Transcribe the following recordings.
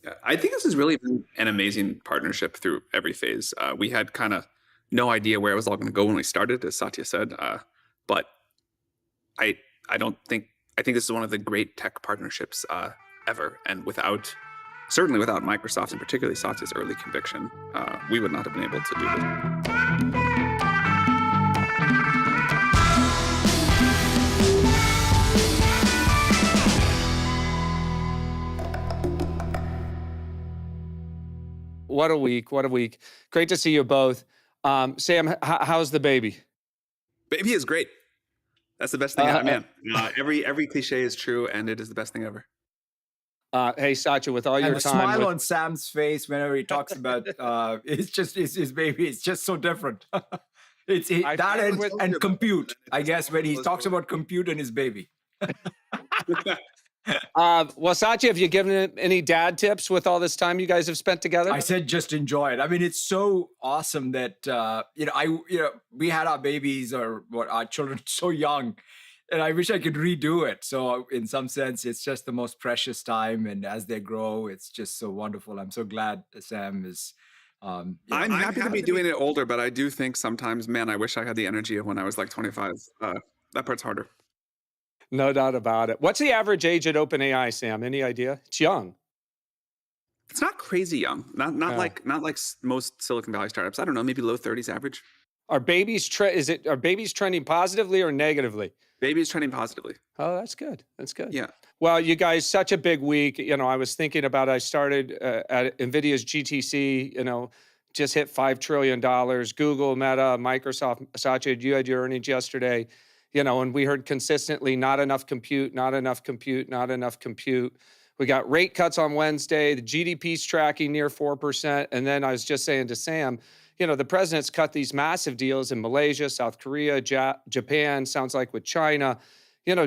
Yeah, I think this has really been an amazing partnership through every phase. We had kind of no idea where it was all going to go when we started, as Satya said. But I I don't think I think this is one of the great tech partnerships ever. And certainly without Microsoft and particularly Satya's early conviction, we would not have been able to do this. What a week. What a week. Great to see you both. Sam, how's the baby? Baby is great. That's the best thing ever, man. Every cliche is true, and it is the best thing ever. Hey, Satya, with all And your the time. smile on Sam's face whenever he talks about it's just his baby. It's just so different. And compute. I guess when he talks about compute and his baby. Well, Satya, have you given any dad tips with all this time you guys have spent together? I said just enjoy it. I mean, it's so awesome that we had our babies or our children so young, and I wish I could redo it. So in some sense, it's just the most precious time, and as they grow, it's just so wonderful. I'm so glad Sam is. I'm happy to be doing it older, but I do think sometimes, man, I wish I had the energy of when I was like 25. That part's harder. No doubt about it. What's the average age at OpenAI, Sam? Any idea? It's young. It's not crazy young. Not like most Silicon Valley startups. I don't know, maybe low 30s average. Are babies trending positively or negatively? Babies trending positively. Oh, that's good. That's good. Yeah. Well, you guys, such a big week. I was thinking about, I started at NVIDIA's GTC, just hit $5 trillion. Google, Meta, Microsoft. Satya, you had your earnings yesterday. And we heard consistently, not enough compute, not enough compute, not enough compute. We got rate cuts on Wednesday. The GDP's tracking near 4%. And then I was just saying to Sam, the president's cut these massive deals in Malaysia, South Korea, Japan, sounds like with China,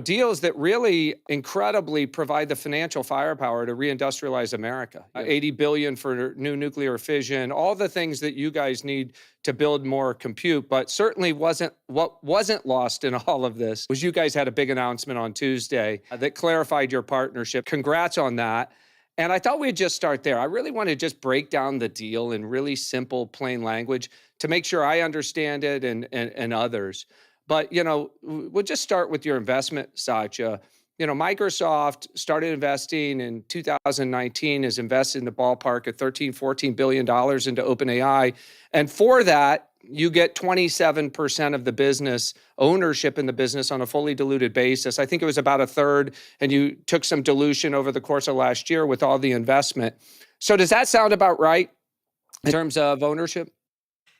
deals that really incredibly provide the financial firepower to reindustrialize America. Yeah. $80 billion for new nuclear fission, all the things that you guys need to build more compute. But certainly what wasn't lost in all of this was you guys had a big announcement on Tuesday that clarified your partnership. Congrats on that. And I thought we'd just start there. I really want to just break down the deal in really simple, plain language to make sure I understand it and others. But, we'll just start with your investment, Satya. Microsoft started investing in 2019, has invested in the ballpark of $13-14 billion into OpenAI. And for that, you get 27% of the business, ownership in the business on a fully diluted basis. I think it was about a third, and you took some dilution over the course of last year with all the investment. So does that sound about right in terms of ownership?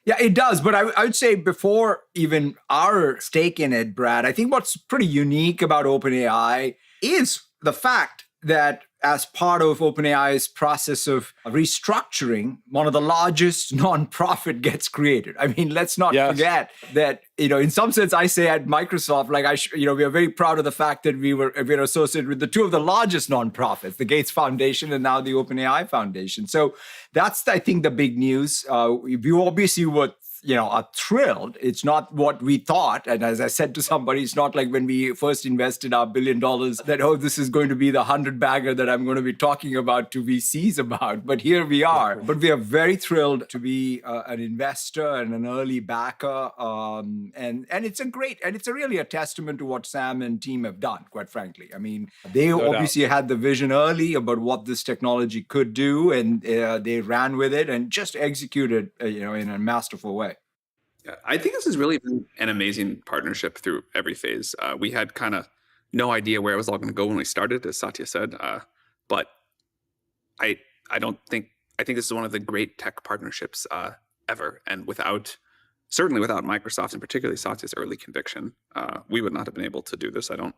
Yeah, it does. But I would say before even our stake in it, Brad, I think what's pretty unique about OpenAI is the fact that as part of OpenAI's process of restructuring, one of the largest nonprofit gets created. I mean, let's not forget that, in some sense, I say at Microsoft, we are very proud of the fact that we're associated with the two of the largest nonprofits, the Gates Foundation and now the OpenAI Foundation. So that's, I think, the big news. We obviously are thrilled. It's not what we thought. And as I said to somebody, it's not like when we first invested our $1 billion that, this is going to be the 100 bagger that I'm going to be talking about to VCs about. But here we are. But we are very thrilled to be an investor and an early backer. And it's really a testament to what Sam and team have done, quite frankly. I mean, they obviously had the vision early about what this technology could do, and they ran with it and just executed, in a masterful way. Yeah, I think this has really been an amazing partnership through every phase. We had kind of no idea where it was all going to go when we started, as Satya said. But I think this is one of the great tech partnerships ever. And certainly without Microsoft and particularly Satya's early conviction, we would not have been able to do this. I don't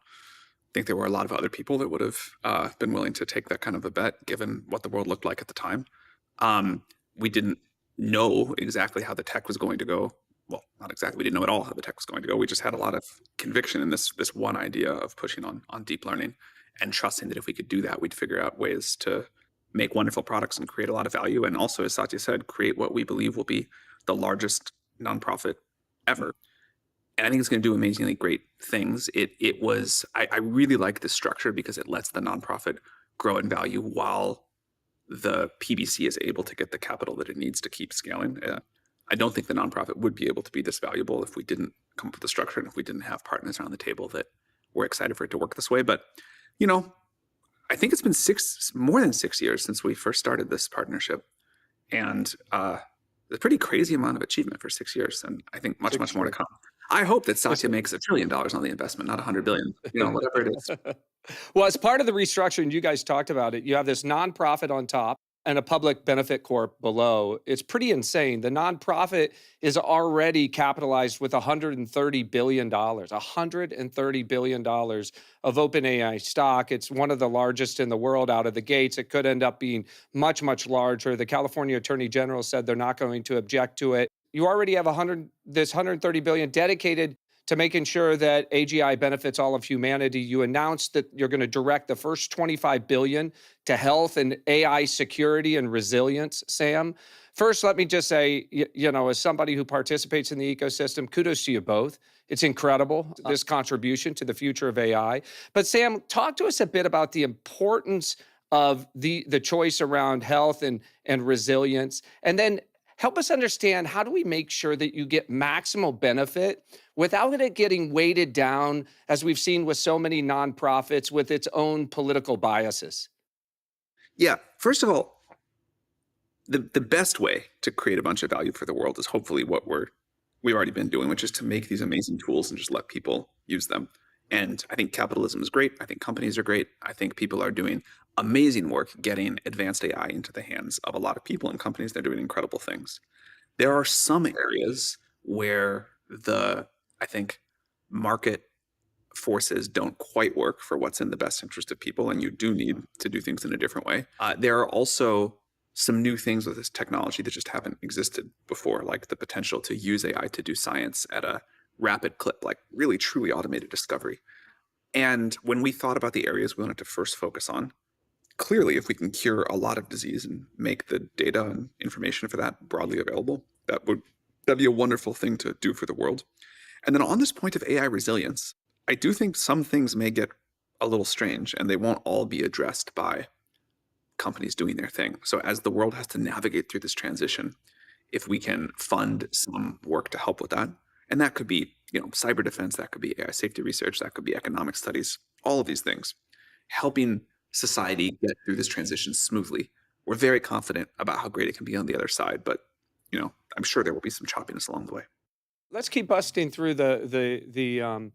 think there were a lot of other people that would have been willing to take that kind of a bet, given what the world looked like at the time. We didn't know exactly how the tech was going to go. Well, not exactly. We didn't know at all how the tech was going to go. We just had a lot of conviction in this one idea of pushing on deep learning and trusting that if we could do that, we'd figure out ways to make wonderful products and create a lot of value. And also, as Satya said, create what we believe will be the largest nonprofit ever. And I think it's going to do amazingly great things. I really like this structure because it lets the nonprofit grow in value while the PBC is able to get the capital that it needs to keep scaling. I don't think the nonprofit would be able to be this valuable if we didn't come up with the structure and if we didn't have partners around the table that were excited for it to work this way. But, I think it's been more than 6 years since we first started this partnership. And a pretty crazy amount of achievement for 6 years. And I think much more to come. I hope that Satya makes $1 trillion on the investment, not $100 billion, whatever it is. Well, as part of the restructuring, you guys talked about it. You have this nonprofit on top and a public benefit corp below. It's pretty insane. The nonprofit is already capitalized with $130 billion, $130 billion of OpenAI stock. It's one of the largest in the world out of the gates. It could end up being much, much larger. The California Attorney General said they're not going to object to it. You already have this $130 billion dedicated to making sure that AGI benefits all of humanity. You announced that you're going to direct the first $25 billion to health and AI security and resilience, Sam. First, let me just say, as somebody who participates in the ecosystem, kudos to you both. It's incredible, this contribution to the future of AI. But Sam, talk to us a bit about the importance of the choice around health and resilience. And then help us understand, how do we make sure that you get maximal benefit without it getting weighted down, as we've seen with so many nonprofits, with its own political biases? Yeah. First of all, the best way to create a bunch of value for the world is hopefully what we've already been doing, which is to make these amazing tools and just let people use them. And I think capitalism is great. I think companies are great. I think people are doing amazing work getting advanced AI into the hands of a lot of people and companies. They're doing incredible things. There are some areas where I think market forces don't quite work for what's in the best interest of people, and you do need to do things in a different way. There are also some new things with this technology that just haven't existed before, like the potential to use AI to do science at a rapid clip, like really truly automated discovery. And when we thought about the areas we wanted to first focus on, clearly, if we can cure a lot of disease and make the data and information for that broadly available, that'd be a wonderful thing to do for the world. And then on this point of AI resilience, I do think some things may get a little strange, and they won't all be addressed by companies doing their thing. So as the world has to navigate through this transition, if we can fund some work to help with that, and that could be, cyber defense, that could be AI safety research, that could be economic studies, all of these things, helping society get through this transition smoothly. We're very confident about how great it can be on the other side, but I'm sure there will be some choppiness along the way. Let's keep busting through the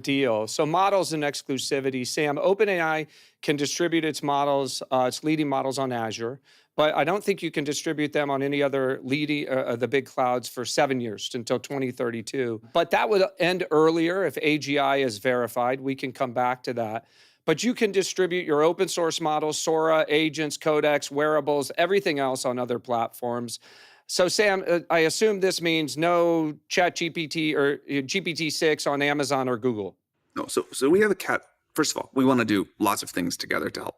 deal. So models and exclusivity. Sam, OpenAI can distribute its models, its leading models on Azure, but I don't think you can distribute them on any other leading the big clouds for 7 years until 2032. But that would end earlier if AGI is verified. We can come back to that. But you can distribute your open source models, Sora, agents, codecs, wearables, everything else on other platforms. So Sam, I assume this means no ChatGPT or GPT-6 on Amazon or Google. No, so we have first of all, we want to do lots of things together to help,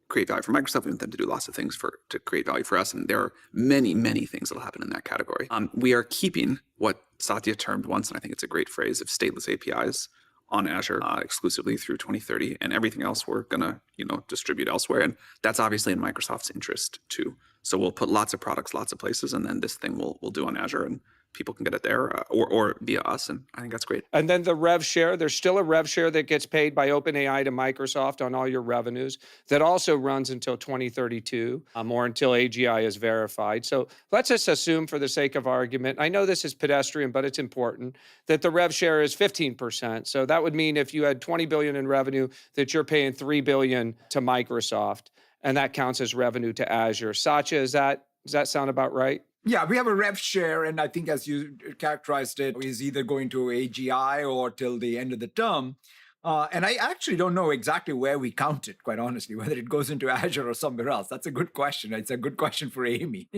create value for Microsoft. We want them to do lots of things to create value for us. And there are many, many things that'll happen in that category. We are keeping what Satya termed once, and I think it's a great phrase, of stateless APIs on Azure exclusively through 2030, and everything else we're gonna, distribute elsewhere. And that's obviously in Microsoft's interest too. So we'll put lots of products, lots of places, and then this thing we'll do on Azure, and people can get it there or via us. And I think that's great. And then the rev share, there's still a rev share that gets paid by OpenAI to Microsoft on all your revenues that also runs until 2032 or until AGI is verified. So let's just assume, for the sake of argument, I know this is pedestrian, but it's important, that the rev share is 15%. So that would mean if you had 20 billion in revenue, that you're paying 3 billion to Microsoft, and that counts as revenue to Azure. Satya, does that sound about right? Yeah, we have a rev share, and I think, as you characterized it, is either going to AGI or till the end of the term. And I actually don't know exactly where we count it, quite honestly, whether it goes into Azure or somewhere else. That's a good question. It's a good question for Amy.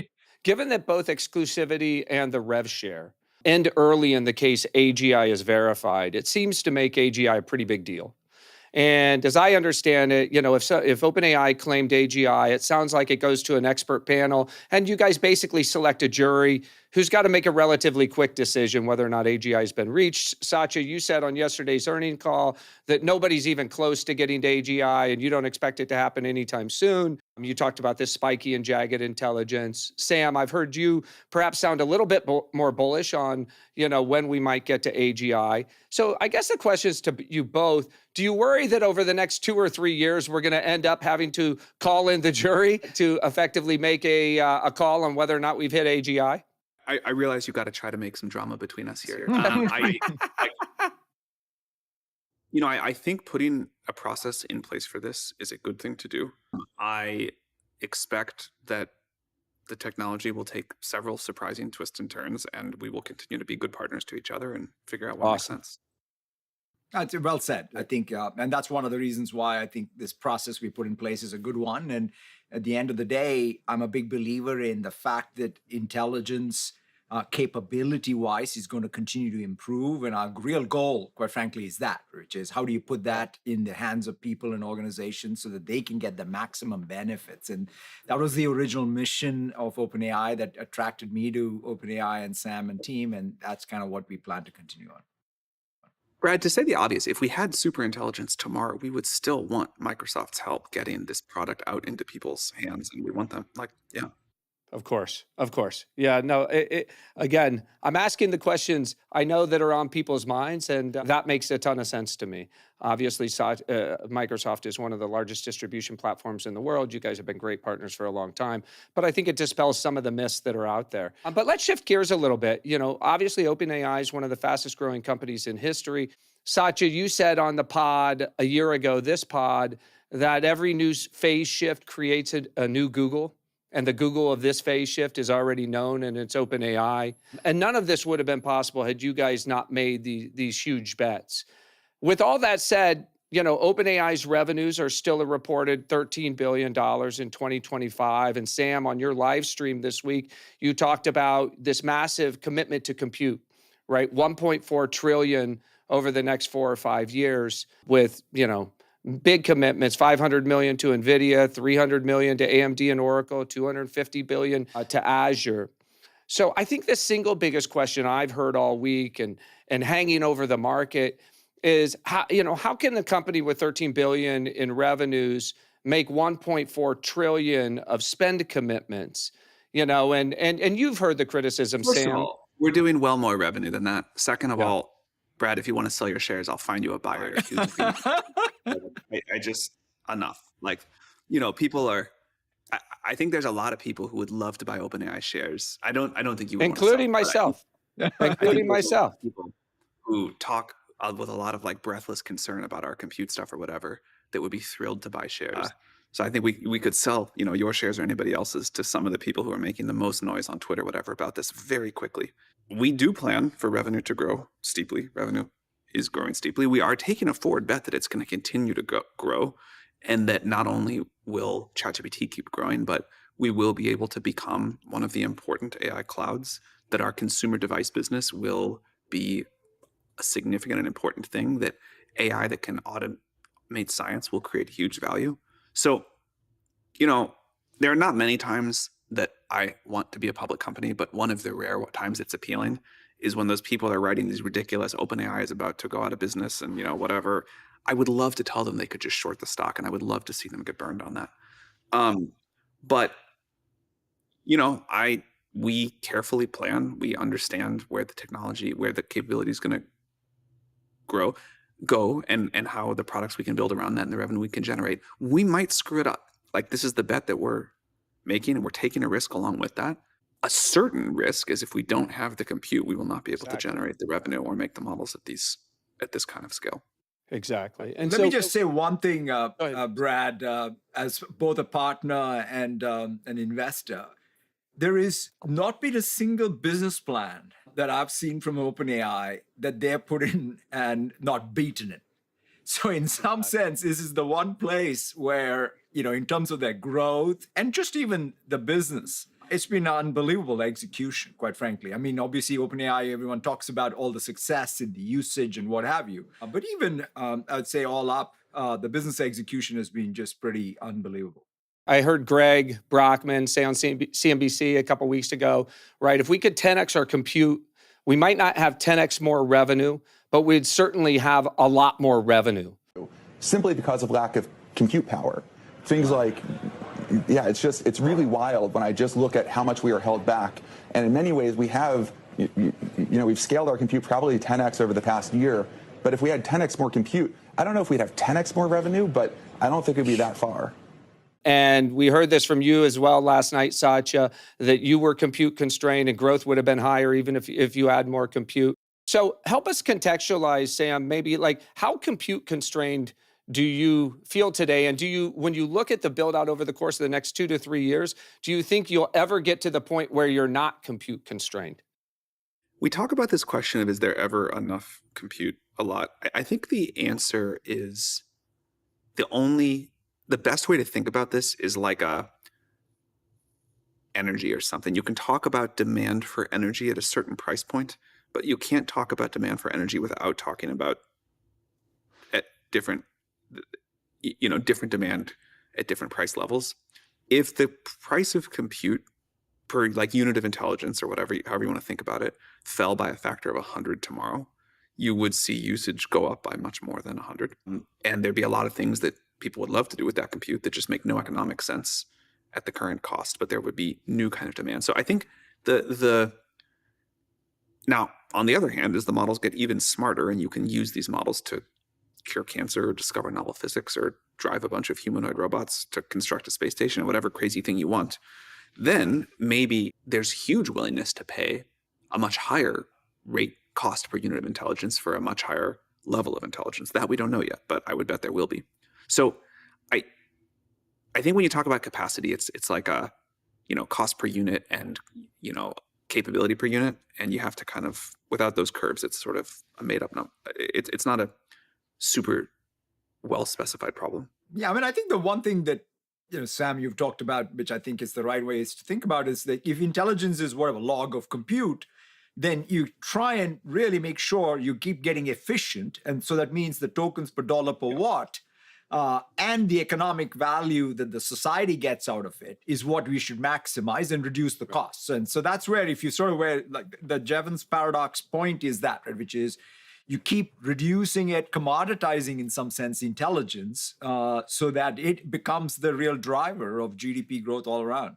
Given that both exclusivity and the rev share end early in the case AGI is verified, it seems to make AGI a pretty big deal. And as I understand it, if OpenAI claimed AGI, it sounds like it goes to an expert panel, and you guys basically select a jury who's got to make a relatively quick decision whether or not AGI has been reached. Satya, you said on yesterday's earnings call that nobody's even close to getting to AGI, and you don't expect it to happen anytime soon. You talked about this spiky and jagged intelligence. Sam, I've heard you perhaps sound a little bit more bullish on, when we might get to AGI. So I guess the question is to you both, do you worry that over the next 2 or 3 years, we're going to end up having to call in the jury to effectively make a call on whether or not we've hit AGI? I realize you got to try to make some drama between us here. I think putting a process in place for this is a good thing to do. I expect that the technology will take several surprising twists and turns, and we will continue to be good partners to each other and figure out what makes sense. That's well said. I think, and that's one of the reasons why I think this process we put in place is a good one. And at the end of the day, I'm a big believer in the fact that intelligence capability-wise is going to continue to improve. And our real goal, quite frankly, is that, which is how do you put that in the hands of people and organizations so that they can get the maximum benefits? And that was the original mission of OpenAI that attracted me to OpenAI and Sam and team. And that's kind of what we plan to continue on. Brad, to say the obvious, if we had super intelligence tomorrow, we would still want Microsoft's help getting this product out into people's hands. And we want them Of course. Yeah, no, again, I'm asking the questions I know that are on people's minds, and that makes a ton of sense to me. Obviously, Microsoft is one of the largest distribution platforms in the world. You guys have been great partners for a long time, but I think it dispels some of the myths that are out there. But let's shift gears a little bit. Obviously, OpenAI is one of the fastest growing companies in history. Satya, you said on the pod a year ago, this pod, that every new phase shift creates a new Google. And the Google of this phase shift is already known, and it's OpenAI. And none of this would have been possible had you guys not made these huge bets. With all that said, OpenAI's revenues are still a reported $13 billion in 2025. And Sam, on your live stream this week, you talked about this massive commitment to compute, right? 1.4 trillion over the next 4 or 5 years with, big commitments, $500 million to NVIDIA, $300 million to AMD and Oracle, $250 billion to Azure. So I think the single biggest question I've heard all week and hanging over the market is how can a company with 13 billion in revenues make 1.4 trillion of spend commitments? And you've heard the criticism, First Sam. of all, we're doing well more revenue than that. Second of all, Brad, if you want to sell your shares, I'll find you a buyer. I just enough. People are. I think there's a lot of people who would love to buy OpenAI shares. I don't think you would, including myself. Including myself. People who talk with a lot of breathless concern about our compute stuff or whatever that would be thrilled to buy shares. So I think we could sell your shares or anybody else's to some of the people who are making the most noise on Twitter, whatever, about this very quickly. We do plan for revenue to grow steeply. Revenue is growing steeply. We are taking a forward bet that it's going to continue to grow, and that not only will ChatGPT keep growing, but we will be able to become one of the important AI clouds, that our consumer device business will be a significant and important thing, that AI that can automate science will create huge value. So, there are not many times that I want to be a public company, but one of the rare times it's appealing is when those people are writing these ridiculous OpenAI is about to go out of business and whatever. I would love to tell them they could just short the stock, and I would love to see them get burned on that. But we carefully plan. We understand where the technology, where the capability is going to go, and how the products we can build around that and the revenue we can generate. We might screw it up. This is the bet that we're making, and we're taking a risk along with that. A certain risk is if we don't have the compute, we will not be able to generate the revenue or make the models at this kind of scale. Exactly. And let me just say one thing, Brad, as both a partner and an investor. There is not been a single business plan that I've seen from OpenAI that they're put in and not beaten it. So in some sense, this is the one place where, in terms of their growth and just even the business, it's been unbelievable execution, quite frankly. I mean, obviously, OpenAI, everyone talks about all the success in the usage and what have you. But even, I'd say all up, the business execution has been just pretty unbelievable. I heard Greg Brockman say on CNBC a couple weeks ago, right? If we could 10x our compute, we might not have 10x more revenue, but we'd certainly have a lot more revenue. Simply because of lack of compute power. Things like, yeah, it's really wild when I just look at how much we are held back. And in many ways, we have, we've scaled our compute probably 10x over the past year. But if we had 10x more compute, I don't know if we'd have 10x more revenue, but I don't think it'd be that far. And we heard this from you as well last night, Satya, that you were compute constrained and growth would have been higher even if you had more compute. So help us contextualize, Sam, maybe like how compute constrained do you feel today? And when you look at the build out over the course of the next 2 to 3 years, do you think you'll ever get to the point where you're not compute constrained? We talk about this question of, is there ever enough compute a lot? I think the answer is the best way to think about this is like energy or something. You can talk about demand for energy at a certain price point, but you can't talk about demand for energy without talking about different demand at different price levels. If the price of compute per like unit of intelligence or whatever, however you want to think about it, fell by a factor of 100 tomorrow, you would see usage go up by much more than 100. And there'd be a lot of things that people would love to do with that compute that just make no economic sense at the current cost, but there would be new kind of demand. So I think now, on the other hand, as the models get even smarter and you can use these models to cure cancer or discover novel physics or drive a bunch of humanoid robots to construct a space station or whatever crazy thing you want, then maybe there's huge willingness to pay a much higher rate cost per unit of intelligence for a much higher level of intelligence. That we don't know yet, but I would bet there will be. So I think when you talk about capacity, it's like a cost per unit and capability per unit, and you have to kind of, without those curves, it's sort of a made up number. It's not a super well specified problem. Yeah, I mean, I think the one thing that Sam, you've talked about, which I think is the right way is to think about, is that if intelligence is whatever log of compute, then you try and really make sure you keep getting efficient, and so that means the tokens per dollar per watt. And the economic value that the society gets out of it is what we should maximize and reduce the costs. And so that's where, if you sort of where like the Jevons paradox point is that, right, which is you keep reducing it, commoditizing in some sense intelligence so that it becomes the real driver of GDP growth all around.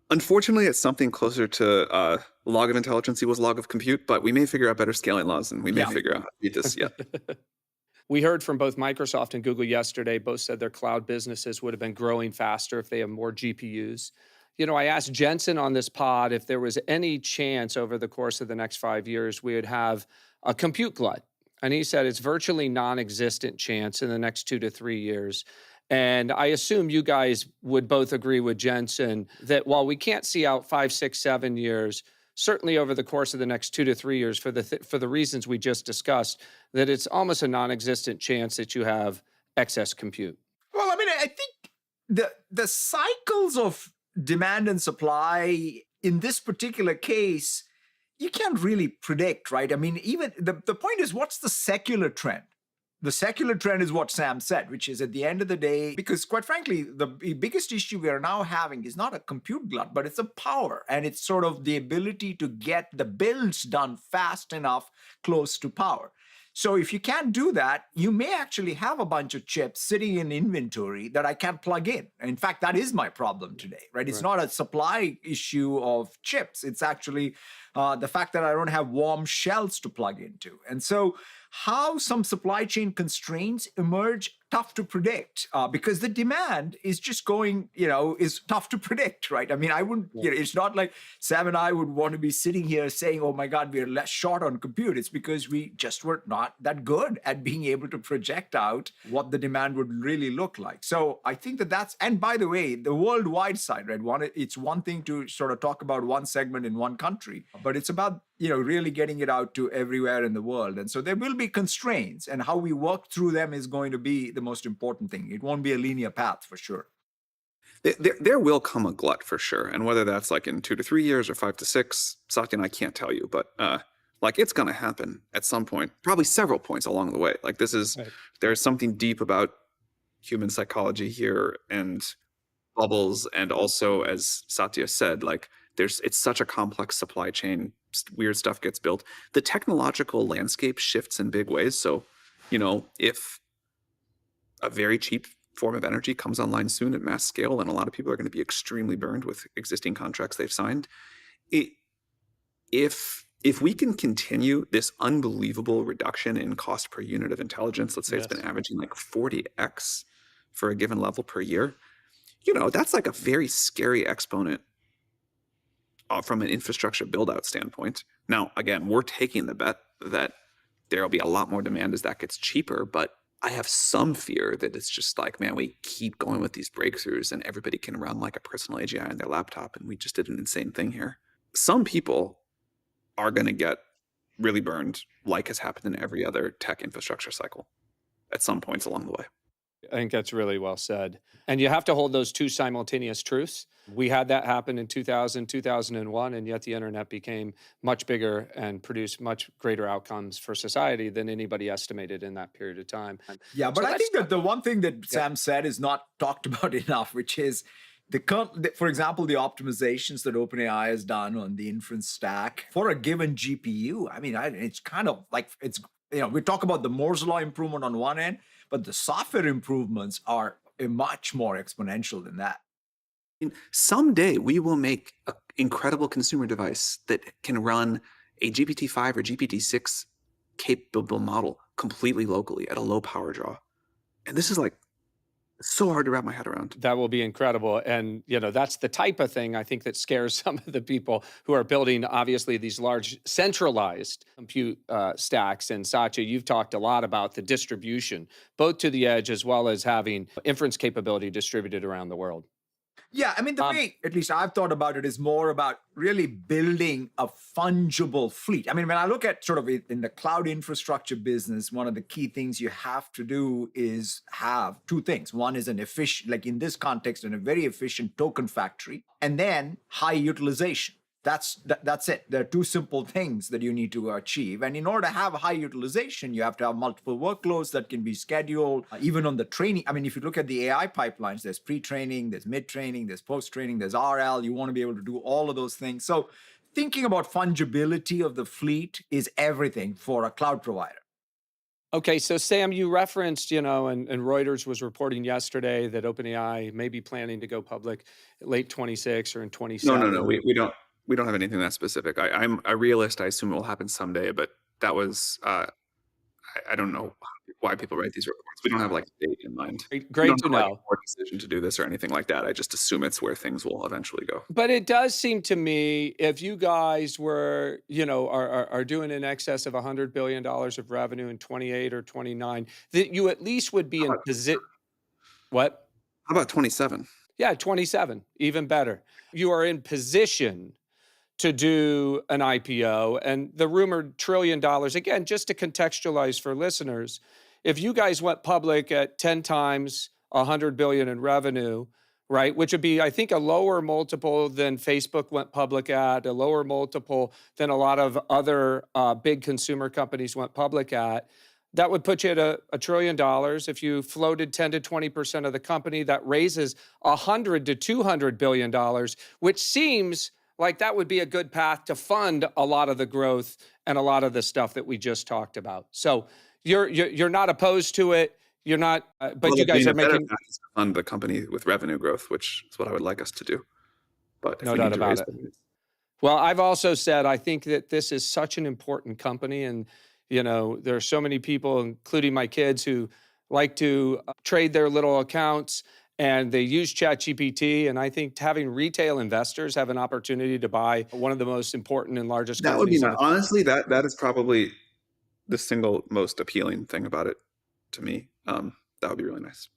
Unfortunately, it's something closer to log of intelligence equals log of compute, but we may figure out better scaling laws and we may figure out how to beat this yet. We heard from both Microsoft and Google yesterday. Both said their cloud businesses would have been growing faster if they have more GPUs. I asked Jensen on this pod if there was any chance over the course of the next 5 years we would have a compute glut. And he said it's virtually non-existent chance in the next 2 to 3 years. And I assume you guys would both agree with Jensen that while we can't see out 5, 6, 7 years, certainly over the course of the next 2 to 3 years, for the reasons we just discussed, that it's almost a non-existent chance that you have excess compute. Well, I mean, I think the cycles of demand and supply in this particular case, you can't really predict, right? I mean, even the point is, what's the secular trend? The secular trend is what Sam said, which is at the end of the day, because quite frankly, the biggest issue we are now having is not a compute glut, but it's a power. And it's sort of the ability to get the builds done fast enough close to power. So if you can't do that, you may actually have a bunch of chips sitting in inventory that I can't plug in. In fact, that is my problem today, right? It's not a supply issue of chips. It's actually the fact that I don't have warm shells to plug into. And so how some supply chain constraints emerge, tough to predict because the demand is just going, is tough to predict, right? I mean, I wouldn't, it's not like Sam and I would want to be sitting here saying, oh my God, we're less short on compute. It's because we just were not that good at being able to project out what the demand would really look like. So I think that's, and by the way, the worldwide side, right? It's one thing to sort of talk about one segment in one country, but it's about, really getting it out to everywhere in the world. And so there will be constraints, and how we work through them is going to be the most important thing. It won't be a linear path for sure. There will come a glut for sure. And whether that's like in 2 to 3 years or 5 to 6, Satya and I can't tell you, but it's going to happen at some point, probably several points along the way. There's something deep about human psychology here. And bubbles, and also, as Satya said, like it's such a complex supply chain, weird stuff gets built. The technological landscape shifts in big ways. So, if a very cheap form of energy comes online soon at mass scale, and a lot of people are going to be extremely burned with existing contracts they've signed, if we can continue this unbelievable reduction in cost per unit of intelligence, let's say it's been averaging like 40x for a given level per year, that's like a very scary exponent from an infrastructure build-out standpoint. Now, again, we're taking the bet that there'll be a lot more demand as that gets cheaper, but I have some fear that it's just like, man, we keep going with these breakthroughs and everybody can run like a personal AGI on their laptop, and we just did an insane thing here. Some people are going to get really burned, like has happened in every other tech infrastructure cycle at some points along the way. I think that's really well said. And you have to hold those two simultaneous truths. We had that happen in 2000, 2001, and yet the internet became much bigger and produced much greater outcomes for society than anybody estimated in that period of time. Yeah, but I think that the one thing that Sam said is not talked about enough, which is for example, the optimizations that OpenAI has done on the inference stack for a given GPU. I mean, it's kind of like we talk about the Moore's law improvement on one end, but the software improvements are much more exponential than that. Someday we will make an incredible consumer device that can run a GPT-5 or GPT-6 capable model completely locally at a low power draw. And this is like so hard to wrap my head around. That will be incredible. And, that's the type of thing I think that scares some of the people who are building, obviously, these large centralized compute stacks. And Satya, you've talked a lot about the distribution, both to the edge as well as having inference capability distributed around the world. Yeah, I mean, the way, at least I've thought about it, is more about really building a fungible fleet. I mean, when I look at sort of in the cloud infrastructure business, one of the key things you have to do is have two things. One is an efficient, like in this context, a very efficient token factory, and then high utilization. That's it. There are two simple things that you need to achieve. And in order to have high utilization, you have to have multiple workloads that can be scheduled, even on the training. I mean, if you look at the AI pipelines, there's pre-training, there's mid-training, there's post-training, there's RL. You want to be able to do all of those things. So thinking about fungibility of the fleet is everything for a cloud provider. Okay, so Sam, you referenced, and Reuters was reporting yesterday that OpenAI may be planning to go public late 26 or in 27. No, we don't have anything that specific. I'm a realist. I assume it will happen someday, but that was, I don't know why people write these reports. We don't have like a date in mind. Great to know. Like, a decision to do this or anything like that. I just assume it's where things will eventually go. But it does seem to me, if you guys were, are doing in excess of $100 billion of revenue in 28 or 29, that you at least would be in position. What? How about 27? Yeah, 27, even better. You are in position to do an IPO, and the rumored $1 trillion, again, just to contextualize for listeners, if you guys went public at 10 times $100 billion in revenue, right, which would be, I think, a lower multiple than Facebook went public at, a lower multiple than a lot of other big consumer companies went public at, that would put you at $1 trillion. If you floated 10 to 20% of the company, that raises $100 to $200 billion, which seems like that would be a good path to fund a lot of the growth and a lot of the stuff that we just talked about. So you're not opposed to it. You're not, but you guys are making fund the company with revenue growth, which is what I would like us to do. But no doubt about it. Well, I've also said I think that this is such an important company, and there are so many people, including my kids, who like to trade their little accounts. And they use ChatGPT, and I think having retail investors have an opportunity to buy one of the most important and largest companies. That would be honestly, that is probably the single most appealing thing about it to me. That would be really nice.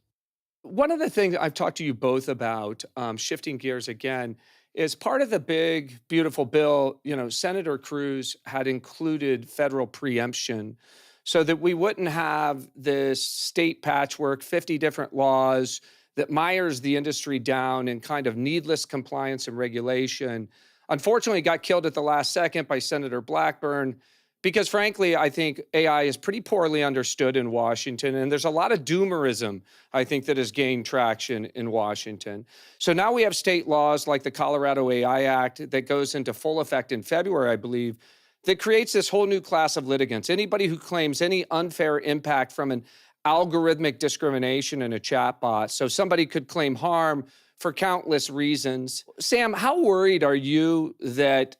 One of the things I've talked to you both about, shifting gears again, is part of the big, beautiful bill, Senator Cruz had included federal preemption so that we wouldn't have this state patchwork, 50 different laws that mires the industry down in kind of needless compliance and regulation. Unfortunately, got killed at the last second by Senator Blackburn. Because frankly, I think AI is pretty poorly understood in Washington, and there's a lot of doomerism, I think, that has gained traction in Washington. So now we have state laws like the Colorado AI Act that goes into full effect in February, I believe, that creates this whole new class of litigants. Anybody who claims any unfair impact from an algorithmic discrimination in a chatbot. So somebody could claim harm for countless reasons. Sam, how worried are you that,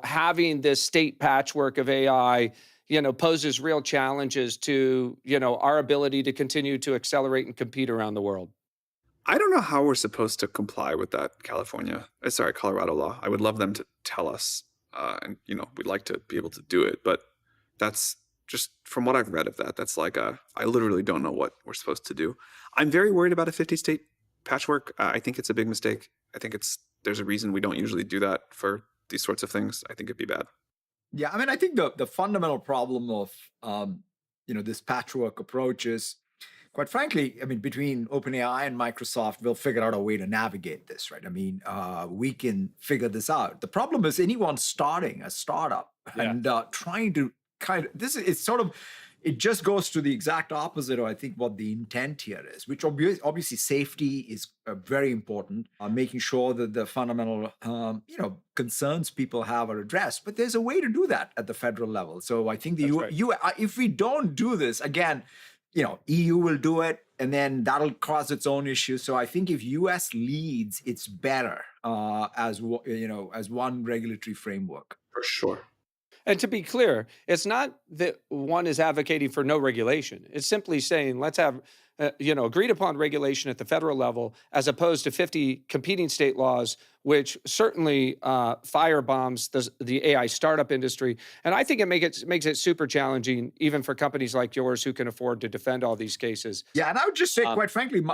having this state patchwork of AI, poses real challenges to, our ability to continue to accelerate and compete around the world? I don't know how we're supposed to comply with that Colorado law. I would love them to tell us, and we'd like to be able to do it, but that's just from what I've read of that. That's like I literally don't know what we're supposed to do. I'm very worried about a 50-state patchwork. I think it's a big mistake. I think there's a reason we don't usually do that for these sorts of things. I think it'd be bad. Yeah, I mean, I think the fundamental problem of this patchwork approach is, quite frankly, I mean, between OpenAI and Microsoft, we'll figure out a way to navigate this, right? I mean, we can figure this out. The problem is anyone starting a startup and trying to it just goes to the exact opposite of, I think, what the intent here is, which obviously safety is very important, making sure that the fundamental, concerns people have are addressed. But there's a way to do that at the federal level. So I think if we don't do this, again, EU will do it, and then that'll cause its own issues. So I think if US leads, it's better as one regulatory framework. For sure. And to be clear, it's not that one is advocating for no regulation. It's simply saying, let's have, agreed upon regulation at the federal level, as opposed to 50 competing state laws, which certainly firebombs the AI startup industry. And I think it makes it super challenging, even for companies like yours who can afford to defend all these cases. Yeah, and I would just say, quite frankly,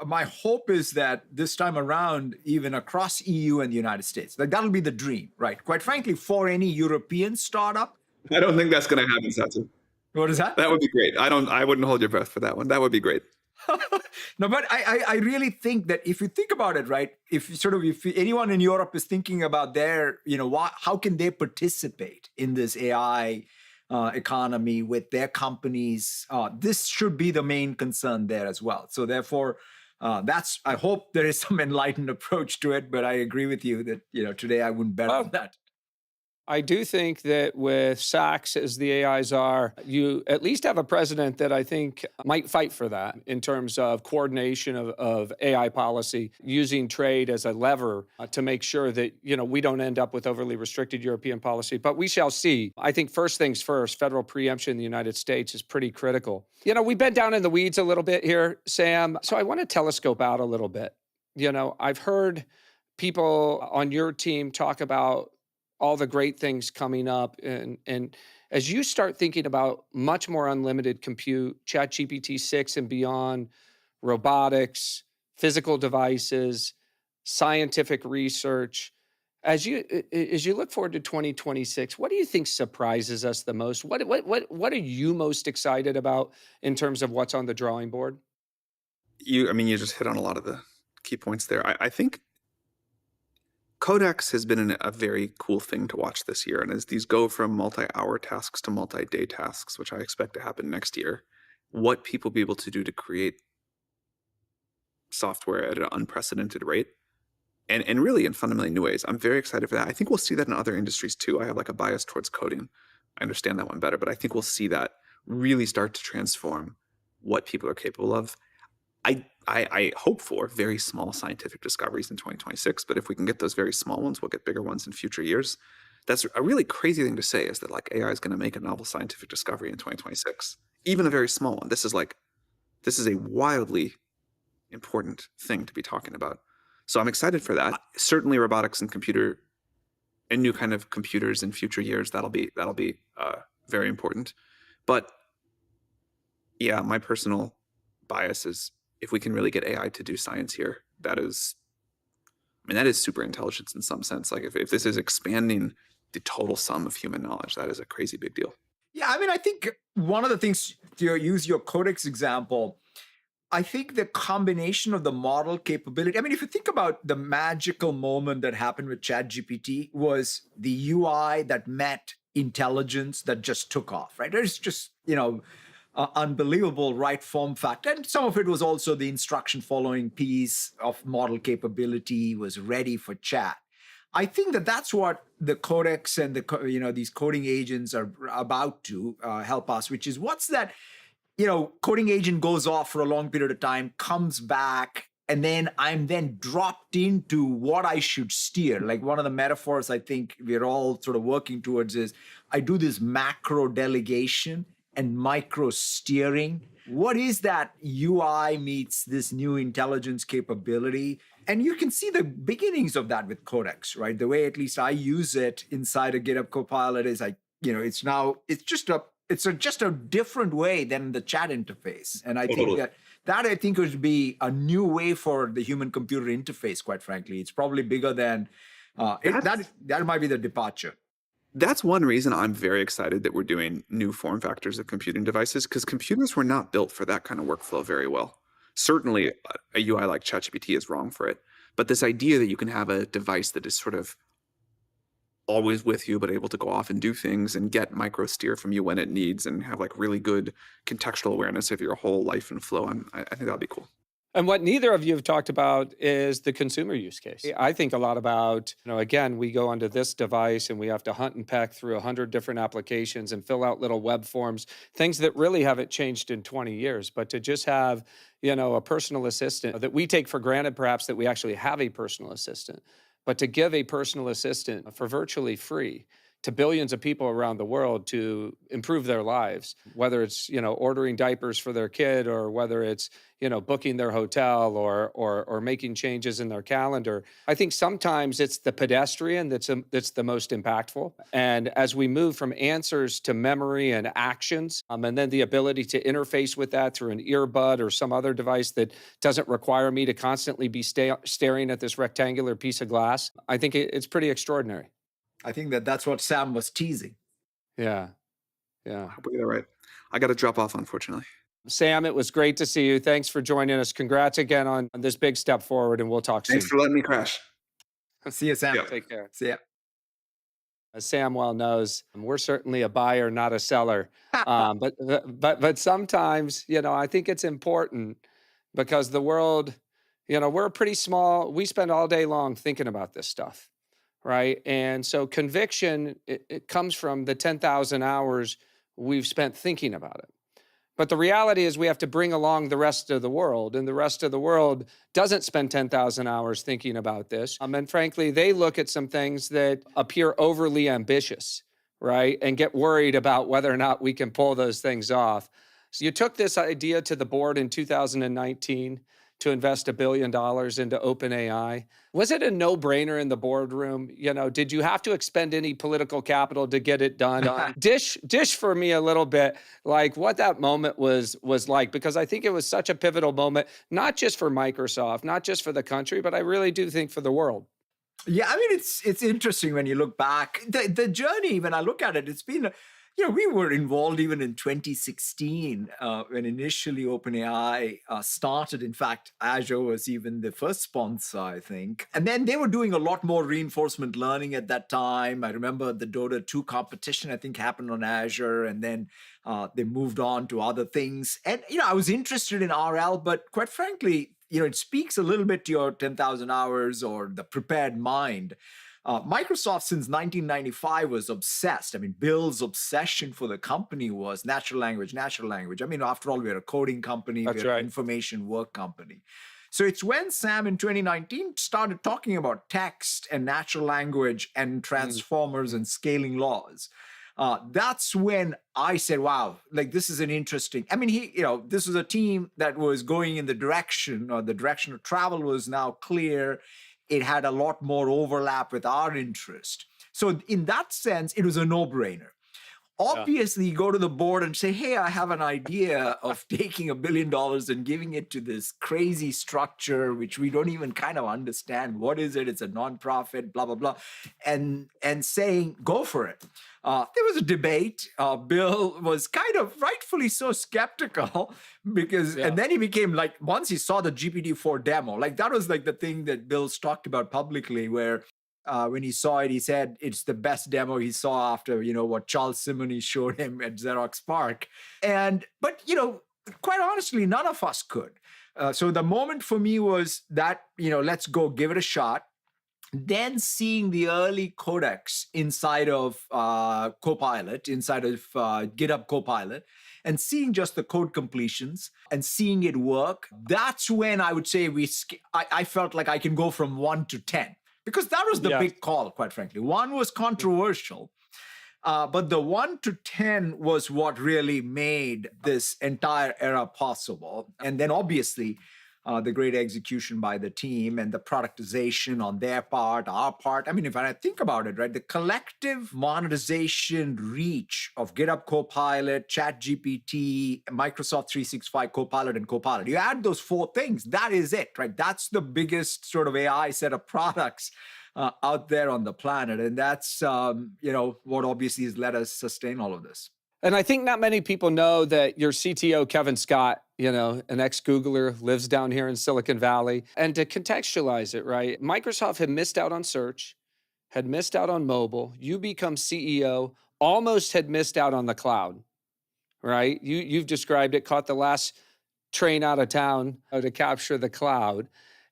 my hope is that this time around, even across EU and the United States, that'll be the dream, right? Quite frankly, for any European startup. I don't think that's going to happen, Satya. What is that? That would be great. I wouldn't hold your breath for that one. That would be great. No, but I really think that if you think about it, right, if anyone in Europe is thinking about their, how can they participate in this AI economy with their companies, this should be the main concern there as well. So therefore, I hope there is some enlightened approach to it, but I agree with you that, today I wouldn't bet on that. I do think that with Sachs as the AI czar, you at least have a president that I think might fight for that in terms of coordination of AI policy, using trade as a lever to make sure that, we don't end up with overly restricted European policy. But we shall see. I think first things first, federal preemption in the United States is pretty critical. We've been down in the weeds a little bit here, Sam. So I want to telescope out a little bit. I've heard people on your team talk about all the great things coming up. And as you start thinking about much more unlimited compute, ChatGPT 6 and beyond, robotics, physical devices, scientific research, as you look forward to 2026, what do you think surprises us the most? What are you most excited about in terms of what's on the drawing board? You just hit on a lot of the key points there. I think Codex has been a very cool thing to watch this year. And as these go from multi-hour tasks to multi-day tasks, which I expect to happen next year, what people be able to do to create software at an unprecedented rate and really in fundamentally new ways. I'm very excited for that. I think we'll see that in other industries too. I have a bias towards coding. I understand that one better, but I think we'll see that really start to transform what people are capable of. I hope for very small scientific discoveries in 2026, but if we can get those very small ones, we'll get bigger ones in future years. That's a really crazy thing to say, is that AI is going to make a novel scientific discovery in 2026, even a very small one. This is a wildly important thing to be talking about. So I'm excited for that. Certainly robotics and computer and new kind of computers in future years, that'll be very important. But yeah, my personal bias is, if we can really get AI to do science here, that is super intelligence in some sense. If this is expanding the total sum of human knowledge, that is a crazy big deal. Yeah, I think one of the things, to use your Codex example, I think the combination of the model capability, if you think about the magical moment that happened with ChatGPT, was the UI that met intelligence that just took off, right? It's just, unbelievable right form factor. And some of it was also the instruction following piece of model capability was ready for chat. I think that that's what the Codex and these coding agents are about to help us, which is what's that, coding agent goes off for a long period of time, comes back, and then I'm then dropped into what I should steer. Like one of the metaphors I think we're all sort of working towards is I do this macro delegation and micro steering. What is that UI meets this new intelligence capability? And you can see the beginnings of that with Codex, right? The way at least I use it inside a GitHub Copilot is it's just a different way than the chat interface. And I think that I think would be a new way for the human-computer interface, quite frankly. It's probably bigger than, that might be the departure. That's one reason I'm very excited that we're doing new form factors of computing devices, because computers were not built for that kind of workflow very well. Certainly, a UI like ChatGPT is wrong for it. But this idea that you can have a device that is sort of always with you, but able to go off and do things and get micro steer from you when it needs and have like really good contextual awareness of your whole life and flow, I think that'll be cool. And what neither of you have talked about is the consumer use case. I think a lot about, again, we go onto this device and we have to hunt and peck through 100 different applications and fill out little web forms, things that really haven't changed in 20 years. But to just have, a personal assistant that we take for granted, perhaps that we actually have a personal assistant, but to give a personal assistant for virtually free to billions of people around the world to improve their lives, whether it's, ordering diapers for their kid or whether it's, booking their hotel or making changes in their calendar. I think sometimes it's the pedestrian that's the most impactful. And as we move from answers to memory and actions, and then the ability to interface with that through an earbud or some other device that doesn't require me to constantly be staring at this rectangular piece of glass, I think it's pretty extraordinary. I think that's what Sam was teasing. Yeah. I hope we get it right. I got to drop off, unfortunately. Sam, it was great to see you. Thanks for joining us. Congrats again on this big step forward, and we'll talk soon. Thanks for letting me crash. See you, Sam. Take care. See ya. As Sam well knows, we're certainly a buyer, not a seller. But sometimes, I think it's important because the world, we're pretty small. We spend all day long thinking about this stuff, right? And so conviction, it comes from the 10,000 hours we've spent thinking about it. But the reality is we have to bring along the rest of the world, and the rest of the world doesn't spend 10,000 hours thinking about this. And frankly, they look at some things that appear overly ambitious, right? And get worried about whether or not we can pull those things off. So you took this idea to the board in 2019 to invest $1 billion into OpenAI. Was it a no-brainer in the boardroom? Did you have to expend any political capital to get it done? Dish for me a little bit, like what that moment was like, because I think it was such a pivotal moment, not just for Microsoft, not just for the country, but I really do think for the world. Yeah, I mean, it's interesting when you look back. The journey, when I look at it, it's been, we were involved even in 2016 when initially OpenAI started. In fact, Azure was even the first sponsor, I think. And then they were doing a lot more reinforcement learning at that time. I remember the Dota 2 competition, I think, happened on Azure, and then they moved on to other things. And, I was interested in RL, but quite frankly, it speaks a little bit to your 10,000 hours or the prepared mind. Microsoft since 1995 was obsessed. I mean, Bill's obsession for the company was natural language. I mean, after all, we're a coding company, we're an information work company. So it's when Sam in 2019 started talking about text and natural language and transformers and scaling laws. That's when I said, wow, like this is an interesting, I mean, this was a team that was going in the direction, or the direction of travel was now clear. It had a lot more overlap with our interest. So in that sense, it was a no-brainer. Obviously, you go to the board and say, hey, I have an idea of taking $1 billion and giving it to this crazy structure, which we don't even kind of understand. What is it? It's a nonprofit, blah, blah, blah. And saying, go for it. There was a debate. Bill was kind of rightfully so skeptical because, and then he became like, once he saw the GPT-4 demo, like that was like the thing that Bill's talked about publicly, where when he saw it, he said it's the best demo he saw after, what Charles Simonyi showed him at Xerox PARC. But quite honestly, none of us could. So the moment for me was that, let's go give it a shot. Then seeing the early codecs inside of Copilot, inside of GitHub Copilot, and seeing just the code completions and seeing it work, that's when I would say I felt like I can go from 1 to 10. Because that was the big call, quite frankly. 1 was controversial, but the 1 to 10 was what really made this entire era possible. And then obviously, the great execution by the team and the productization on their part, our part. I mean, if I think about it, right, the collective monetization reach of GitHub Copilot, ChatGPT, Microsoft 365 Copilot, and Copilot. You add those 4 things, that is it, right? That's the biggest sort of AI set of products out there on the planet. And that's, what obviously has let us sustain all of this. And I think not many people know that your CTO, Kevin Scott, an ex-Googler, lives down here in Silicon Valley. And to contextualize it, right, Microsoft had missed out on search, had missed out on mobile. You become CEO, almost had missed out on the cloud, right? You've described it, caught the last train out of town to capture the cloud.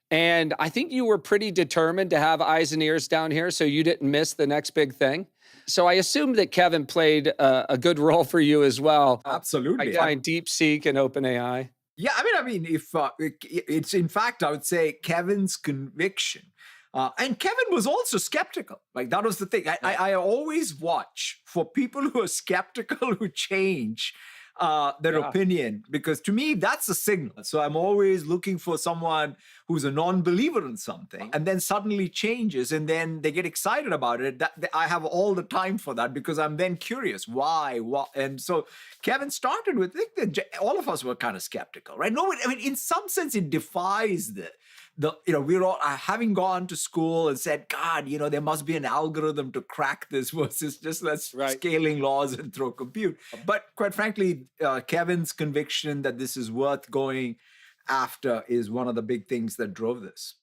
And I think you were pretty determined to have eyes and ears down here so you didn't miss the next big thing. So I assume that Kevin played a good role for you as well. Absolutely. Behind DeepSeek and OpenAI. Yeah, I mean, if it's in fact, I would say Kevin's conviction. And Kevin was also skeptical. Like that was the thing. I always watch for people who are skeptical who change their opinion, because to me, that's a signal. So I'm always looking for someone who's a non-believer in something and then suddenly changes and then they get excited about it. I have all the time for that because I'm then curious. Why? What? And so Kevin started with, I think that all of us were kind of skeptical, right? No, I mean, in some sense, it defies we're all having gone to school and said, God, there must be an algorithm to crack this versus just scaling laws and throw compute. But quite frankly, Kevin's conviction that this is worth going after is one of the big things that drove this.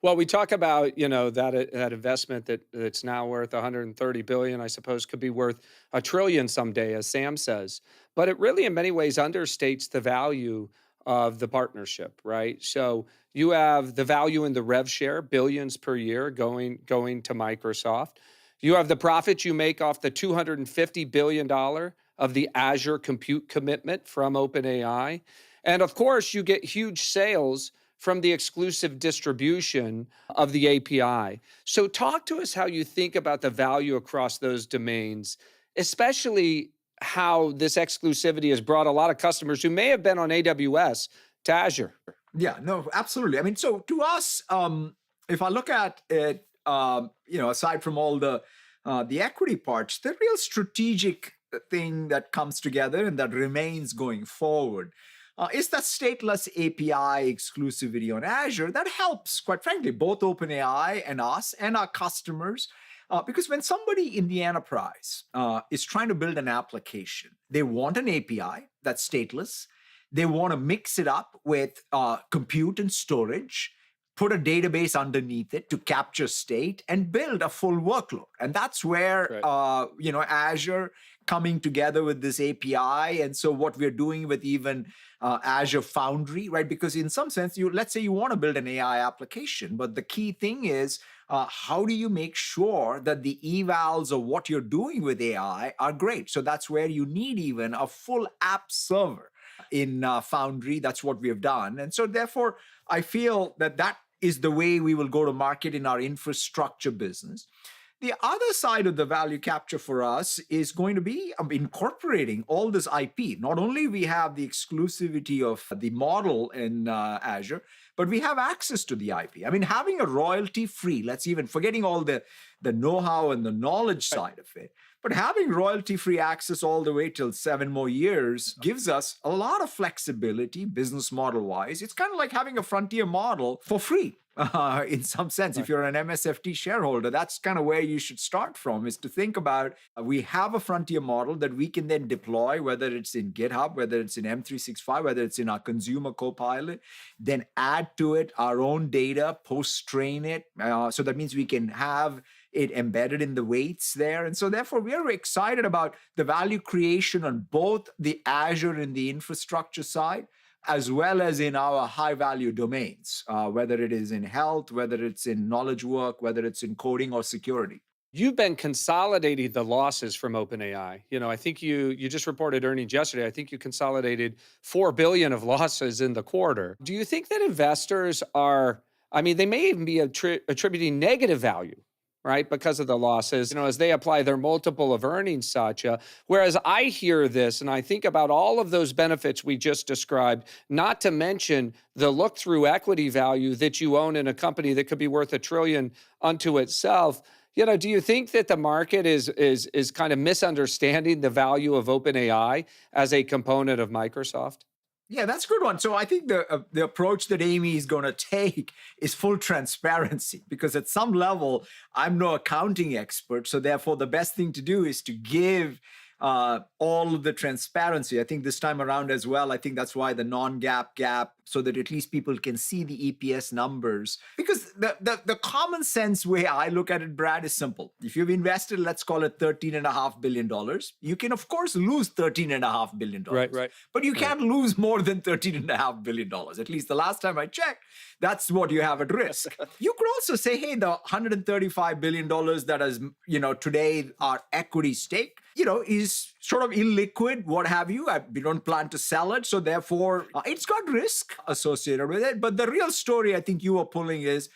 Well, we talk about, that investment that's now worth 130 billion, I suppose could be worth $1 trillion someday, as Sam says. But it really, in many ways, understates the value of the partnership, right? So you have the value in the rev share, billions per year going to Microsoft. You have the profits you make off the $250 billion of the Azure compute commitment from OpenAI. And of course, you get huge sales from the exclusive distribution of the API. So talk to us how you think about the value across those domains, especially how this exclusivity has brought a lot of customers who may have been on AWS to Azure. Yeah, no, absolutely. I mean, so to us, if I look at it, aside from all the equity parts, the real strategic thing that comes together and that remains going forward is that stateless API exclusivity on Azure that helps, quite frankly, both OpenAI and us and our customers. Because when somebody in the enterprise is trying to build an application, they want an API that's stateless. They want to mix it up with compute and storage, put a database underneath it to capture state and build a full workload. And that's where, Azure coming together with this API. And so what we're doing with even Azure Foundry, right? Because in some sense, let's say you want to build an AI application, but the key thing is, how do you make sure that the evals of what you're doing with AI are great? So that's where you need even a full app server in Foundry. That's what we have done. And so therefore, I feel that is the way we will go to market in our infrastructure business. The other side of the value capture for us is going to be incorporating all this IP. Not only we have the exclusivity of the model in Azure, but we have access to the IP. I mean, having a royalty-free, let's even forgetting all the know-how and the knowledge side of it, But having royalty-free access all the way till 7 more years gives us a lot of flexibility business model-wise. It's kind of like having a frontier model for free. In some sense, if you're an MSFT shareholder, that's kind of where you should start from, is to think about we have a frontier model that we can then deploy, whether it's in GitHub, whether it's in M365, whether it's in our consumer Copilot, then add to it our own data, post-train it. So that means we can have it embedded in the weights there. And so therefore, we are excited about the value creation on both the Azure and the infrastructure side, as well as in our high-value domains, whether it is in health, whether it's in knowledge work, whether it's in coding or security. You've been consolidating the losses from OpenAI. I think you just reported earnings yesterday. I think you consolidated $4 billion of losses in the quarter. Do you think that investors they may even be attributing negative value, right, because of the losses, as they apply their multiple of earnings, Satya. Whereas I hear this and I think about all of those benefits we just described, not to mention the look-through equity value that you own in a company that could be worth $1 trillion unto itself. Do you think that the market is kind of misunderstanding the value of OpenAI as a component of Microsoft? Yeah, that's a good one. So I think the approach that Amy is going to take is full transparency, because at some level, I'm no accounting expert. So therefore, the best thing to do is to give all of the transparency. I think this time around as well, I think that's why the non-GAAP gap, so that at least people can see the EPS numbers. Because the common sense way I look at it, Brad, is simple. If you've invested, let's call it $13.5 billion, you can, of course, lose $13.5 billion. Right. But you can't lose more than $13.5 billion. At least the last time I checked, that's what you have at risk. You could also say, hey, the $135 billion that is, today our equity stake, is sort of illiquid, what have you. We don't plan to sell it. So therefore, it's got risk associated with it. But the real story I think you are pulling is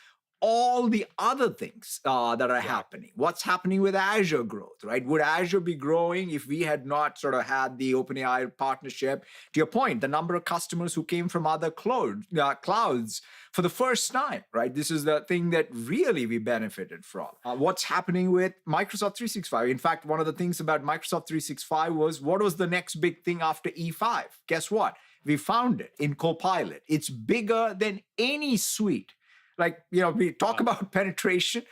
all the other things that are happening. What's happening with Azure growth, right? Would Azure be growing if we had not sort of had the OpenAI partnership? To your point, the number of customers who came from other clouds for the first time, right? This is the thing that really we benefited from. What's happening with Microsoft 365? In fact, one of the things about Microsoft 365 was, what was the next big thing after E5? Guess what? We found it in Copilot. It's bigger than any suite. Like, we talk about penetration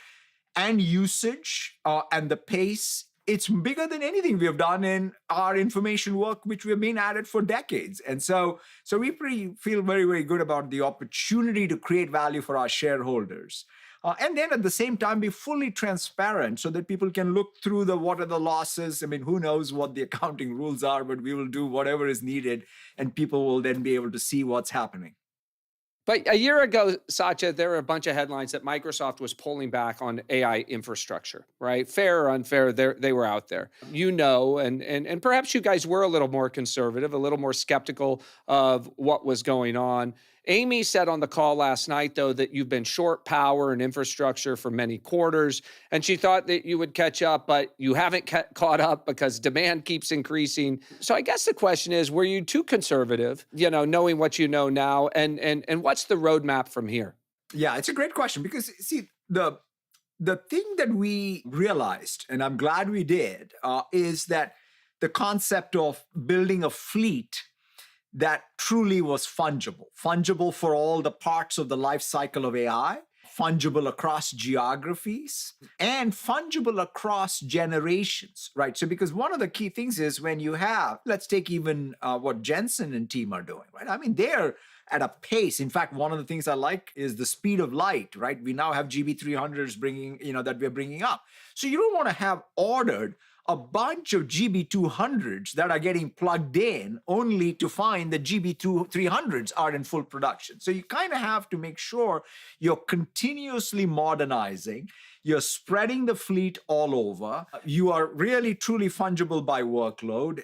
and usage and the pace. It's bigger than anything we have done in our information work, which we've been at it for decades. And so we feel very, very good about the opportunity to create value for our shareholders. And then at the same time, be fully transparent so that people can look through what are the losses. I mean, who knows what the accounting rules are, but we will do whatever is needed, and people will then be able to see what's happening. But a year ago, Satya, there were a bunch of headlines that Microsoft was pulling back on AI infrastructure, right? Fair or unfair, they were out there. And perhaps you guys were a little more conservative, a little more skeptical of what was going on. Amy said on the call last night, though, that you've been short power and infrastructure for many quarters, and she thought that you would catch up, but you haven't caught up because demand keeps increasing. So I guess the question is, were you too conservative, knowing what you know now, and what's the roadmap from here? Yeah, it's a great question, because, see, the thing that we realized, and I'm glad we did, is that the concept of building a fleet that truly was fungible for all the parts of the life cycle of AI, fungible across geographies, and fungible across generations, right? So because one of the key things is when you have, let's take even what Jensen and team are doing, right? I mean, they're at a pace. In fact, one of the things I like is the speed of light, right? We now have GB300s that we're bringing up. So you don't want to have ordered a bunch of GB200s that are getting plugged in only to find the GB300s are in full production. So you kind of have to make sure you're continuously modernizing, you're spreading the fleet all over, you are really truly fungible by workload,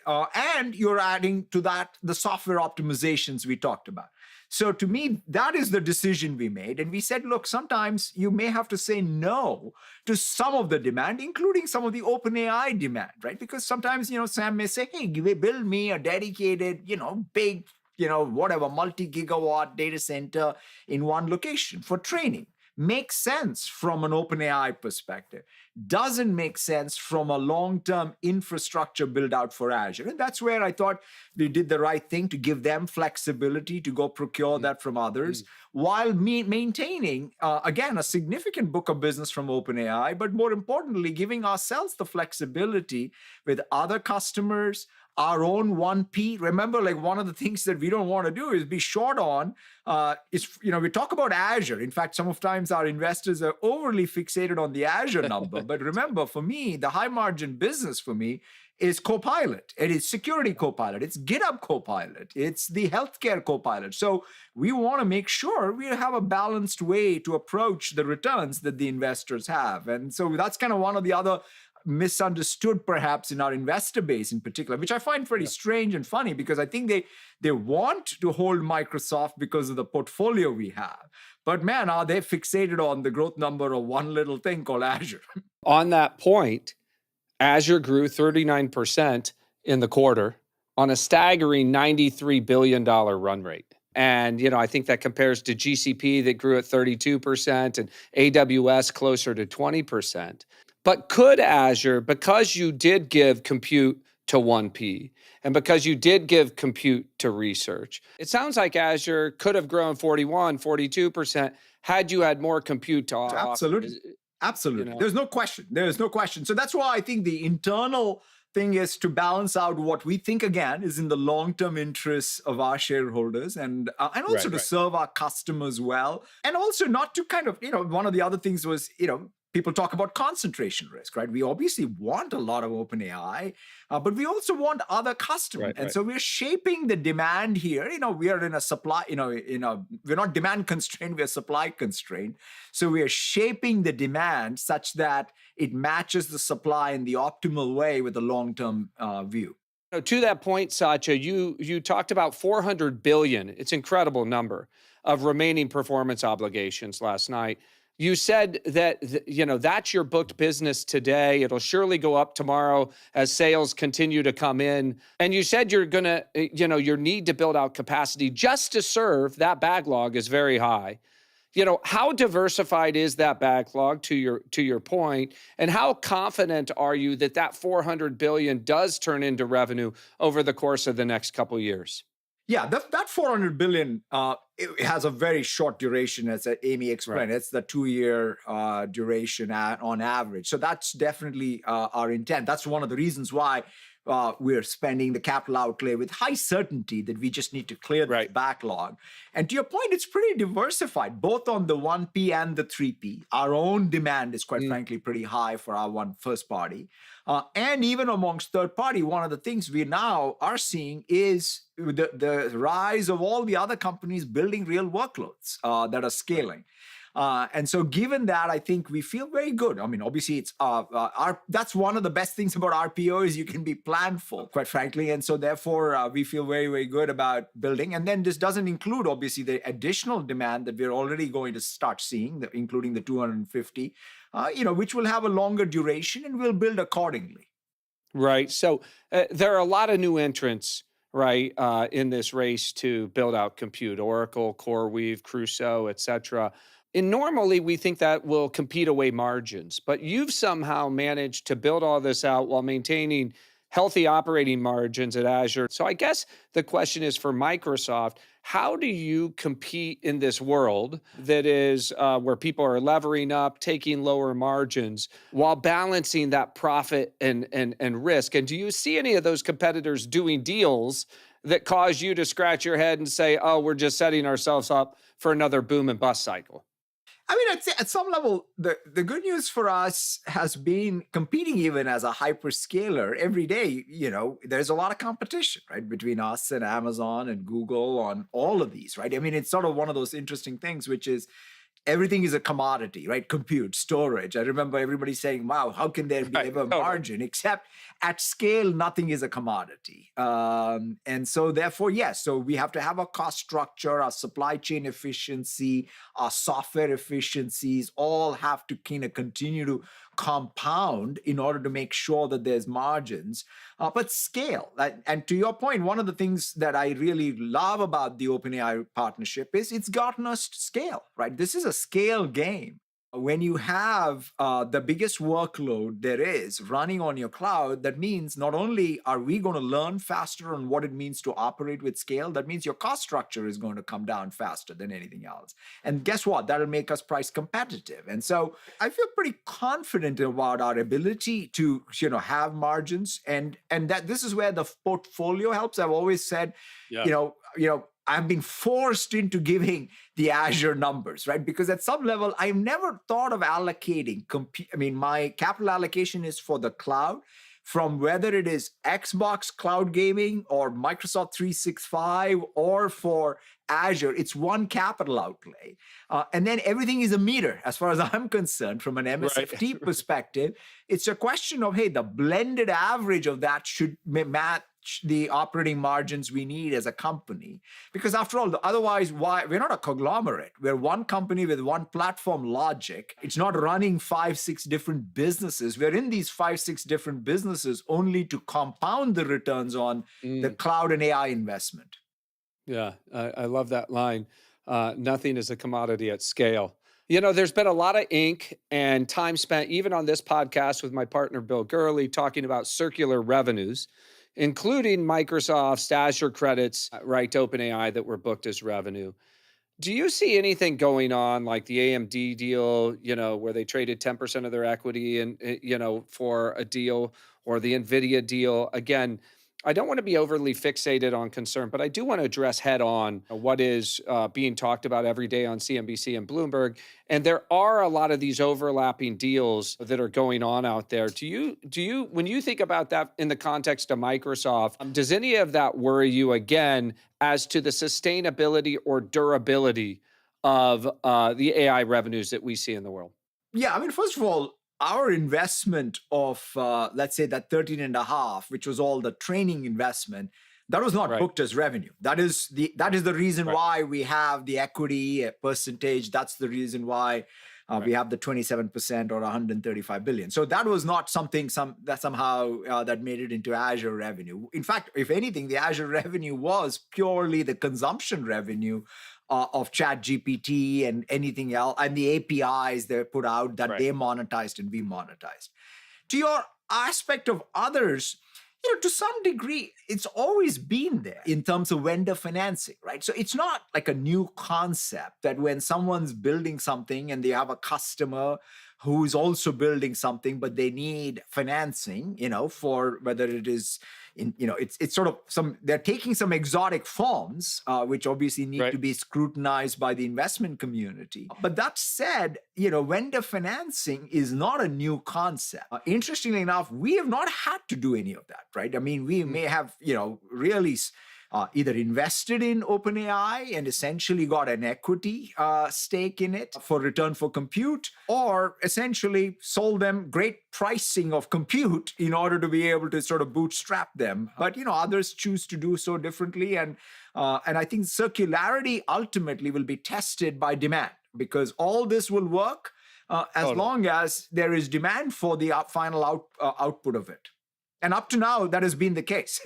and you're adding to that the software optimizations we talked about. So to me, that is the decision we made. And we said, look, sometimes you may have to say no to some of the demand, including some of the OpenAI demand, right? Because sometimes, Sam may say, hey, build me a dedicated, big, multi-gigawatt data center in one location for training. makes sense from an OpenAI perspective, doesn't make sense from a long-term infrastructure build out for Azure. And that's where I thought we did the right thing to give them flexibility to go procure that from others, while maintaining, again, a significant book of business from OpenAI, but more importantly, giving ourselves the flexibility with other customers, our own 1P. Remember, like one of the things that we don't want to do is be short on, we talk about Azure. In fact, sometimes our investors are overly fixated on the Azure number. But remember, for me, the high margin business for me is Copilot. It is security Copilot. It's GitHub Copilot. It's the healthcare Copilot. So we want to make sure we have a balanced way to approach the returns that the investors have. And so that's kind of one of the other misunderstood perhaps in our investor base in particular, which I find pretty strange and funny, because I think they want to hold Microsoft because of the portfolio we have. But man, are they fixated on the growth number of one little thing called Azure? On that point, Azure grew 39% in the quarter on a staggering $93 billion run rate. And, I think that compares to GCP that grew at 32% and AWS closer to 20%. But could Azure, because you did give compute to 1P and because you did give compute to research, it sounds like Azure could have grown 41, 42% had you had more compute to offer. Absolutely. Absolutely. There's no question. There's no question. So that's why I think the internal thing is to balance out what we think, again, is in the long-term interests of our shareholders and also to serve our customers well. And also not to kind of, one of the other things was, people talk about concentration risk, right? We obviously want a lot of OpenAI, but we also want other customers. So we're shaping the demand here. We are in a supply, we're not demand constrained, we're supply constrained. So we are shaping the demand such that it matches the supply in the optimal way with a long-term view. To that point, Satya, you talked about $400 billion, it's an incredible number, of remaining performance obligations last night. You said that, that's your booked business today. It'll surely go up tomorrow as sales continue to come in. And you said you're going to, your need to build out capacity just to serve that backlog is very high. How diversified is that backlog to your point? And how confident are you that $400 billion does turn into revenue over the course of the next couple of years? Yeah, that $400 billion, it has a very short duration, as Amy explained. It's the 2-year duration on average. So that's definitely our intent. That's one of the reasons why we're spending the capital outlay with high certainty that we just need to clear the backlog. And to your point, it's pretty diversified, both on the 1P and the 3P. Our own demand is quite frankly pretty high for our first party. And even amongst third party, one of the things we now are seeing is the rise of all the other companies building real workloads that are scaling. And so given that, I think we feel very good. I mean, obviously, it's that's one of the best things about RPO is you can be planful, quite frankly. And so therefore, we feel very, very good about building. And then this doesn't include, obviously, the additional demand that we're already going to start seeing, including the 250, which will have a longer duration, and we'll build accordingly. Right. So there are a lot of new entrants, right, in this race to build out compute: Oracle, CoreWeave, Crusoe, et cetera. And normally we think that will compete away margins, but you've somehow managed to build all this out while maintaining healthy operating margins at Azure. So I guess the question is for Microsoft, how do you compete in this world that is where people are levering up, taking lower margins, while balancing that profit and risk? And do you see any of those competitors doing deals that cause you to scratch your head and say, oh, we're just setting ourselves up for another boom and bust cycle? I mean, I'd say at some level, the good news for us has been competing even as a hyperscaler every day. There's a lot of competition, right, between us and Amazon and Google on all of these, right? I mean, it's sort of one of those interesting things, which is everything is a commodity, right? Compute, storage. I remember everybody saying, wow, how can there be ever margin? Except at scale, nothing is a commodity. And so therefore, yes, so we have to have a cost structure, our supply chain efficiency, our software efficiencies, all have to kind of continue to compound in order to make sure that there's margins, but scale. And to your point, one of the things that I really love about the OpenAI partnership is it's gotten us to scale, right? This is a scale game. When you have the biggest workload there is running on your cloud, that means not only are we going to learn faster on what it means to operate with scale, that means your cost structure is going to come down faster than anything else. And guess what? That'll make us price competitive. And so I feel pretty confident about our ability to, have margins, and that this is where the portfolio helps. I've always said, I've been forced into giving the Azure numbers, right? Because at some level, I've never thought of allocating. My capital allocation is for the cloud, from whether it is Xbox cloud gaming or Microsoft 365 or for Azure. It's one capital outlay. And then everything is a meter, as far as I'm concerned, from an MSFT perspective. It's a question of, hey, the blended average of that should match the operating margins we need as a company. Because after all, otherwise, why we're not a conglomerate. We're one company with one platform logic. It's not running 5-6 different businesses. We're in these 5-6 different businesses only to compound the returns on the cloud and AI investment. Yeah, I love that line. Nothing is a commodity at scale. There's been a lot of ink and time spent, even on this podcast with my partner, Bill Gurley, talking about circular revenues, including Microsoft's Azure credits, right, to OpenAI that were booked as revenue. Do you see anything going on like the AMD deal, where they traded 10% of their equity and, for a deal, or the NVIDIA deal? Again, I don't want to be overly fixated on concern, but I do want to address head on what is being talked about every day on CNBC and Bloomberg. And there are a lot of these overlapping deals that are going on out there. Do you, when you think about that in the context of Microsoft, does any of that worry you again as to the sustainability or durability of the AI revenues that we see in the world? Yeah, first of all, our investment of, let's say, that 13.5, which was all the training investment, that was not booked as revenue. That is the reason why we have the equity percentage. That's the reason why we have the 27% or 135 billion. So that was not something that somehow that made it into Azure revenue. In fact, if anything, the Azure revenue was purely the consumption revenue of ChatGPT and anything else, and the APIs they put out that they monetized and we monetized. To your aspect of others, to some degree, it's always been there in terms of vendor financing, right? So it's not like a new concept that when someone's building something and they have a customer who's also building something, but they need financing, for whether it is it's sort of they're taking some exotic forms, which obviously need to be scrutinized by the investment community. But that said, vendor financing is not a new concept. Interestingly enough, we have not had to do any of that, right? We may have, really either invested in OpenAI and essentially got an equity stake in it for return for compute, or essentially sold them great pricing of compute in order to be able to sort of bootstrap them. But others choose to do so differently, and I think circularity ultimately will be tested by demand, because all this will work as long as there is demand for the final output of it. And up to now, that has been the case.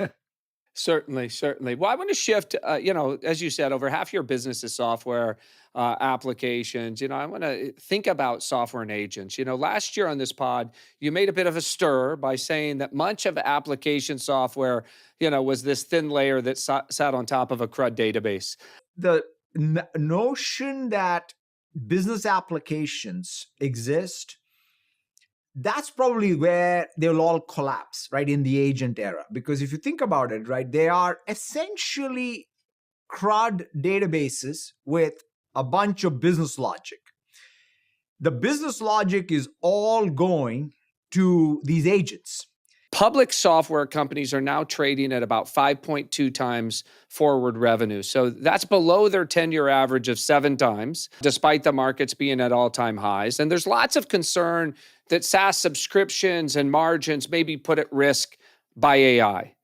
Certainly. Well, I want to shift, as you said, over half your business is software applications. I want to think about software and agents. Last year on this pod, you made a bit of a stir by saying that much of application software, was this thin layer that sat on top of a CRUD database. The notion that business applications exist, that's probably where they'll all collapse, right, in the agent era. Because if you think about it, right, they are essentially CRUD databases with a bunch of business logic. The business logic is all going to these agents. Public software companies are now trading at about 5.2 times forward revenue. So that's below their 10-year average of 7 times, despite the markets being at all-time highs. And there's lots of concern that SaaS subscriptions and margins may be put at risk by AI.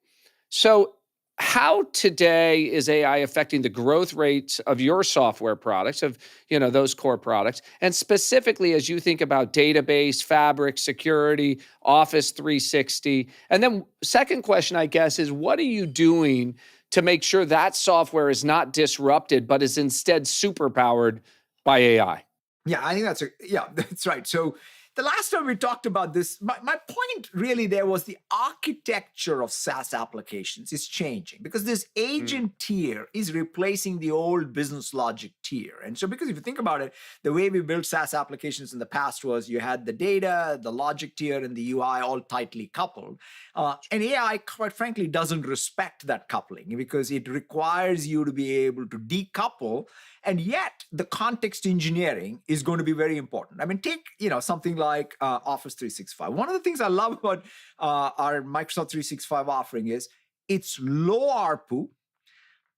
So how today is AI affecting the growth rates of your software products, of those core products, and specifically as you think about database, Fabric, security, Office 360? And then second question, I guess, is what are you doing to make sure that software is not disrupted, but is instead superpowered by AI? Yeah, I think that's right. So the last time we talked about this, my point really there was the architecture of SaaS applications is changing because this agent tier is replacing the old business logic tier. And so because if you think about it, the way we built SaaS applications in the past was you had the data, the logic tier, and the UI all tightly coupled. And AI, quite frankly, doesn't respect that coupling because it requires you to be able to decouple. And yet, the context engineering is going to be very important. I mean, take something like Office 365. One of the things I love about our Microsoft 365 offering is it's low ARPU,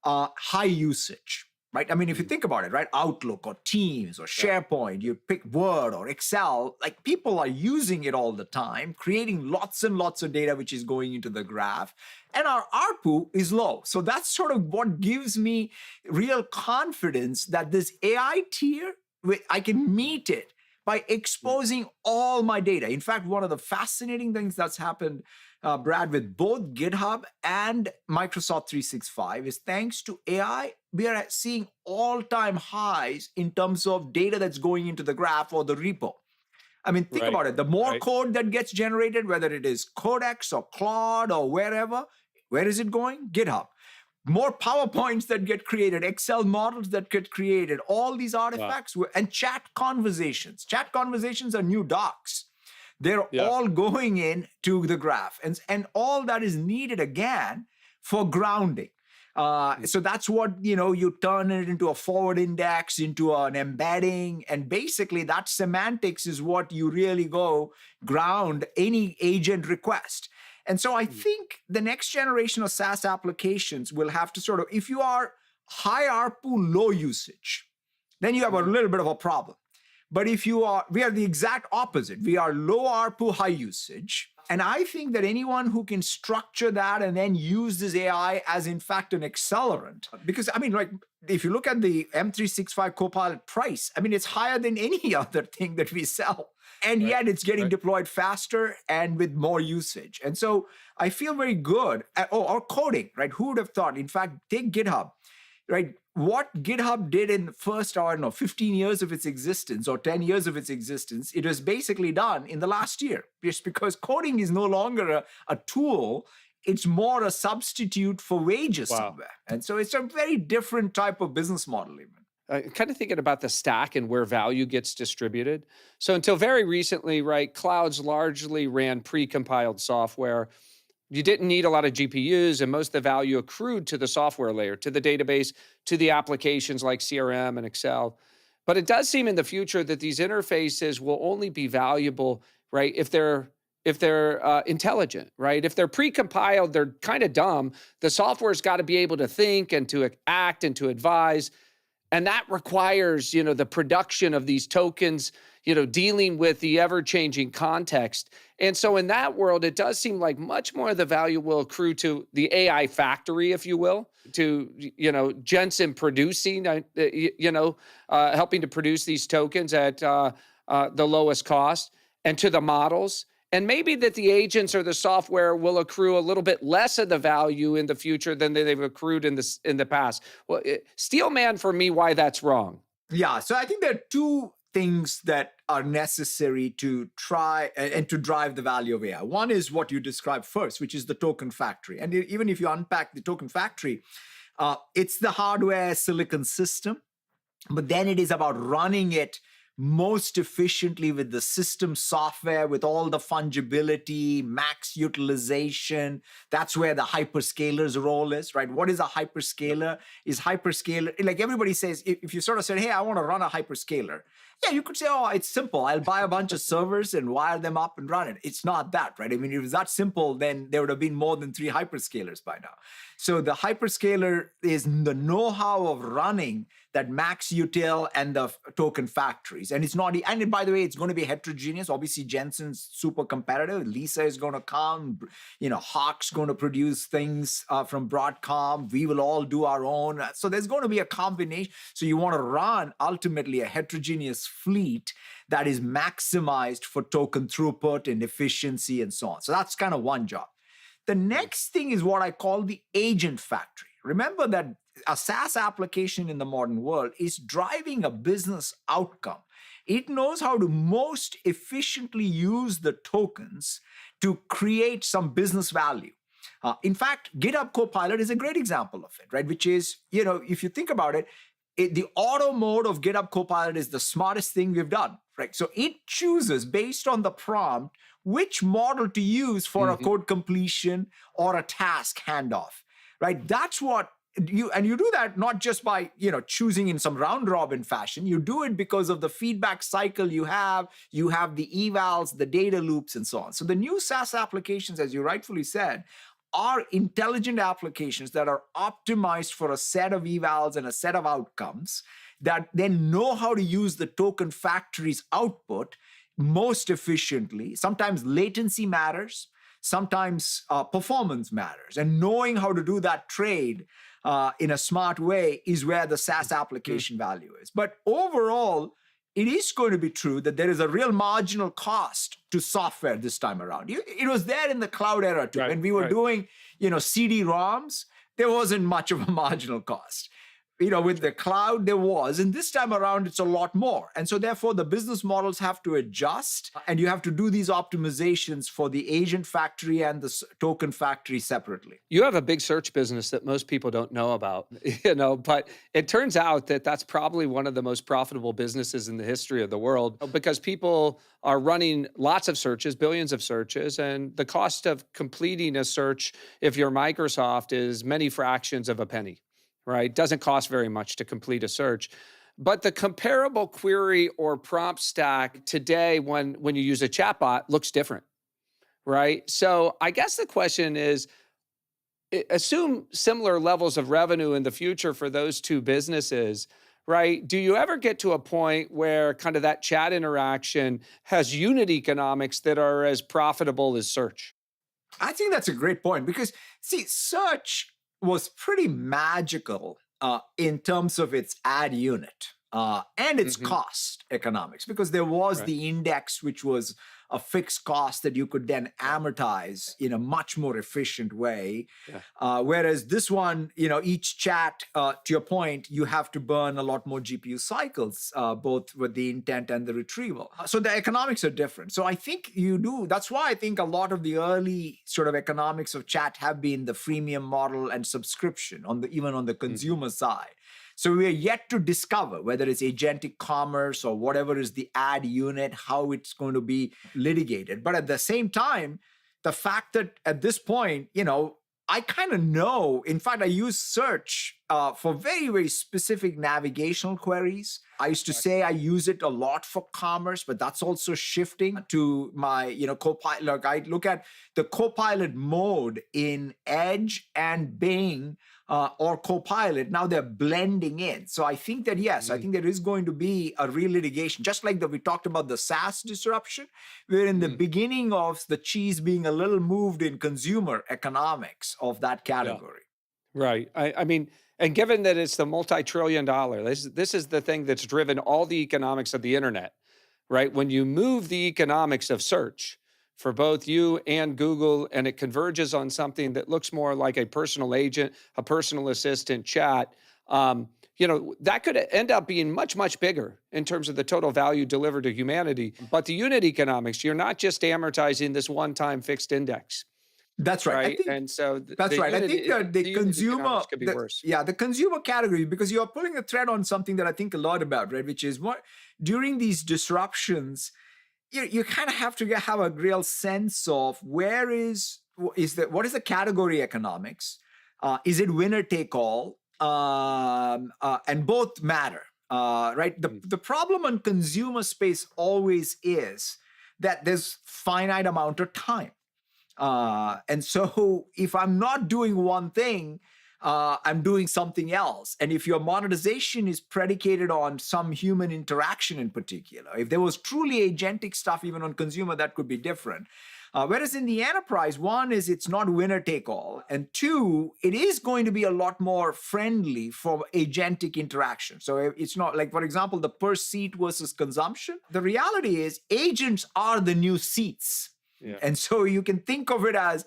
high usage. Right? I mean, if you think about it, right? Outlook or Teams or SharePoint, you pick Word or Excel, like people are using it all the time, creating lots and lots of data, which is going into the graph. And our ARPU is low. So that's sort of what gives me real confidence that this AI tier, I can meet it by exposing all my data. In fact, one of the fascinating things that's happened, Brad, with both GitHub and Microsoft 365 is thanks to AI, we are seeing all-time highs in terms of data that's going into the graph or the repo. I mean, think about it. The more code that gets generated, whether it is Codex or Claude or wherever, where is it going? GitHub. More PowerPoints that get created, Excel models that get created, all these artifacts, and chat conversations. Chat conversations are new docs. They're all going into the graph. And all that is needed, again, for grounding. So that's what, you turn it into a forward index, into an embedding. And basically, that semantics is what you really go ground any agent request. And so I think the next generation of SaaS applications will have to sort of, if you are high ARPU, low usage, then you have a little bit of a problem. But if we are the exact opposite. We are low ARPU, high usage. And I think that anyone who can structure that and then use this AI as, in fact, an accelerant, because, I mean, like, if you look at the M365 Copilot price, I mean, it's higher than any other thing that we sell. And yet it's getting deployed faster and with more usage. And so I feel very good. Or coding, right? Who would have thought? In fact, take GitHub, right? What GitHub did in the first, 15 years of its existence or 10 years of its existence, it was basically done in the last year. Just because coding is no longer a tool, it's more a substitute for wages somewhere. And so it's a very different type of business model even. Kind of thinking about the stack and where value gets distributed. So until very recently, right, clouds largely ran pre-compiled software. You didn't need a lot of GPUs, and most of the value accrued to the software layer, to the database, to the applications like CRM and Excel. But it does seem in the future that these interfaces will only be valuable, right, if they're intelligent, right? If they're pre-compiled, they're kind of dumb. The software's got to be able to think and to act and to advise. And that requires, the production of these tokens, dealing with the ever-changing context. And so in that world, it does seem like much more of the value will accrue to the AI factory, if you will, to, Jensen producing, helping to produce these tokens at the lowest cost, and to the models. And maybe that the agents or the software will accrue a little bit less of the value in the future than they've accrued in the past. Well, Steelman, for me, why that's wrong. Yeah, so I think there are two things that are necessary to try and to drive the value of AI. One is what you described first, which is the token factory. And even if you unpack the token factory, it's the hardware silicon system, but then it is about running it most efficiently with the system software, with all the fungibility, max utilization. That's where the hyperscaler's role is, right? What is a hyperscaler? Like everybody says, if you sort of said, hey, I want to run a hyperscaler, Yeah, you could say, oh, it's simple. I'll buy a bunch of servers and wire them up and run it. It's not that, right? I mean, if it was that simple, then there would have been more than 3 hyperscalers by now. So the hyperscaler is the know-how of running that Max Util and the token factories. And it's not, and by the way, it's going to be heterogeneous. Obviously, Jensen's super competitive. Lisa is going to come. Hawk's going to produce things from Broadcom. We will all do our own. So there's going to be a combination. So you want to run ultimately a heterogeneous fleet that is maximized for token throughput and efficiency and so on. So that's kind of one job. The next thing is what I call the agent factory. Remember that a SaaS application in the modern world is driving a business outcome. It knows how to most efficiently use the tokens to create some business value. In fact, GitHub Copilot is a great example of it, right? Which is, if you think about it, the auto mode of GitHub Copilot is the smartest thing we've done, right? So it chooses based on the prompt which model to use for a code completion or a task handoff, right? That's what you do that not just by, choosing in some round robin fashion. You do it because of the feedback cycle you have the evals, the data loops, and so on. So the new SaaS applications, as you rightfully said, are intelligent applications that are optimized for a set of evals and a set of outcomes that then know how to use the token factory's output most efficiently. Sometimes latency matters, sometimes performance matters. And knowing how to do that trade in a smart way is where the SaaS application value is. But overall, it is going to be true that there is a real marginal cost to software this time around. It was there in the cloud era too. When we were doing, CD-ROMs, there wasn't much of a marginal cost. With the cloud, there was. And this time around, it's a lot more. And so therefore, the business models have to adjust. And you have to do these optimizations for the agent factory and the token factory separately. You have a big search business that most people don't know about, but it turns out that that's probably one of the most profitable businesses in the history of the world because people are running lots of searches, billions of searches, and the cost of completing a search, if you're Microsoft, is many fractions of a penny. Right? Doesn't cost very much to complete a search. But the comparable query or prompt stack today, when you use a chatbot, looks different, right? So I guess the question is, assume similar levels of revenue in the future for those two businesses, right? Do you ever get to a point where kind of that chat interaction has unit economics that are as profitable as search? I think that's a great point because, see, search was pretty magical in terms of its ad unit and its cost economics, because there was the index, which was a fixed cost that you could then amortize in a much more efficient way. Whereas this one, each chat, to your point, you have to burn a lot more GPU cycles, both with the intent and the retrieval. So the economics are different. So I think you do. That's why I think a lot of the early sort of economics of chat have been the freemium model and subscription even on the consumer side. So we are yet to discover whether it's agentic commerce or whatever is the ad unit, how it's going to be litigated. But at the same time, the fact that at this point, I kind of know. In fact, I use search for very, very specific navigational queries. I used to say I use it a lot for commerce, but that's also shifting to my, Copilot. Look, I look at the Copilot mode in Edge and Bing or Copilot. Now they're blending in. So I think that, yes, I think there is going to be a real litigation, just like we talked about the SaaS disruption. We're in the beginning of the cheese being a little moved in consumer economics of that category. Yeah. Right. I mean, and given that it's the multi-trillion-dollar, this is the thing that's driven all the economics of the internet, right? When you move the economics of search for both you and Google, and it converges on something that looks more like a personal agent, a personal assistant chat, that could end up being much, much bigger in terms of the total value delivered to humanity. But the unit economics, you're not just amortizing this one-time fixed index. That's right. I think, and so that's right. I think the consumer could be worse. Yeah, the consumer category, because you're pulling a thread on something that I think a lot about, right? Which is what during these disruptions, you kind of have to have a real sense of what is the category economics? Is it winner take all? And both matter. right? The problem on consumer space always is that there's finite amount of time. And so if I'm not doing one thing, I'm doing something else. And if your monetization is predicated on some human interaction in particular, if there was truly agentic stuff even on consumer, that could be different. Whereas in the enterprise, one is it's not winner take all. And two, it is going to be a lot more friendly for agentic interaction. So it's not like, for example, the per seat versus consumption. The reality is agents are the new seats. Yeah. And so you can think of it as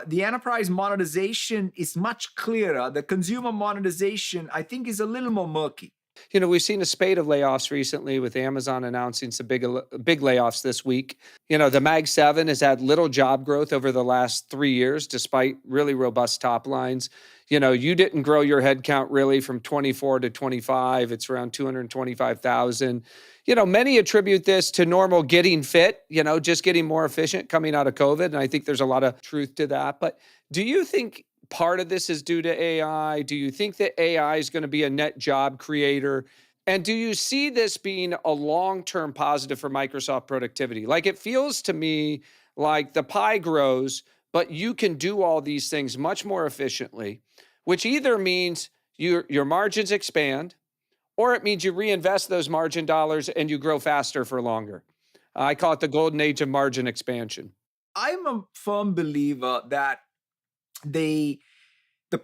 the enterprise monetization is much clearer. The consumer monetization, I think, is a little more murky. You know, we've seen a spate of layoffs recently with Amazon announcing some big layoffs this week. You know, the Mag 7 has had little job growth over the last 3 years, despite really robust top lines. You know, you didn't grow your headcount really from 24 to 25. It's around 225,000. You know, many attribute this to normal getting fit, you know, just getting more efficient coming out of COVID. And I think there's a lot of truth to that. But do you think part of this is due to AI? Do you think that AI is going to be a net job creator? And do you see this being a long-term positive for Microsoft productivity? Like, it feels to me like the pie grows, but you can do all these things much more efficiently, which either means your margins expand, or it means you reinvest those margin dollars and you grow faster for longer. I call it the golden age of margin expansion. I'm a firm believer that the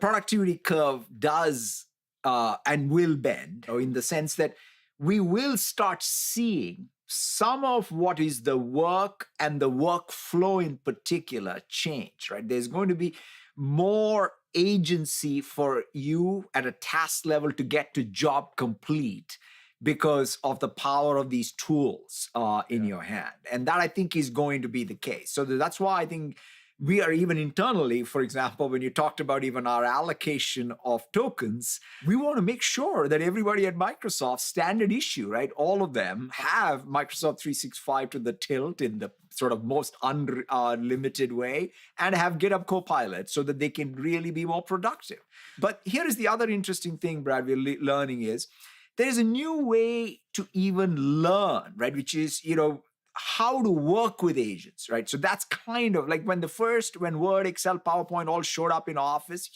productivity curve does and will bend, in the sense that we will start seeing some of what is the work and the workflow in particular change, right? There's going to be more agency for you at a task level to get to job complete because of the power of these tools in your hand. And that, I think, is going to be the case. So that's why I think we are even internally, for example, when you talked about even our allocation of tokens, we want to make sure that everybody at Microsoft, standard issue, right? All of them have Microsoft 365 to the tilt in the sort of most unlimited way, and have GitHub Copilot so that they can really be more productive. But here is the other interesting thing, Brad, we're learning is there's a new way to even learn, right? Which is, you know, how to work with agents, right? So that's kind of like when Word, Excel, PowerPoint all showed up in Office,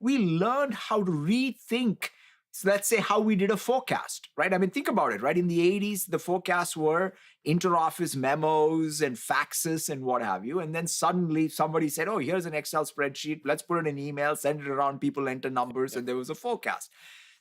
we learned how to rethink, so let's say, how we did a forecast, right? I mean, think about it, right? In the 80s, the forecasts were inter-office memos and faxes and what have you. And then suddenly somebody said, oh, here's an Excel spreadsheet. Let's put it in an email, send it around, people enter numbers, and there was a forecast.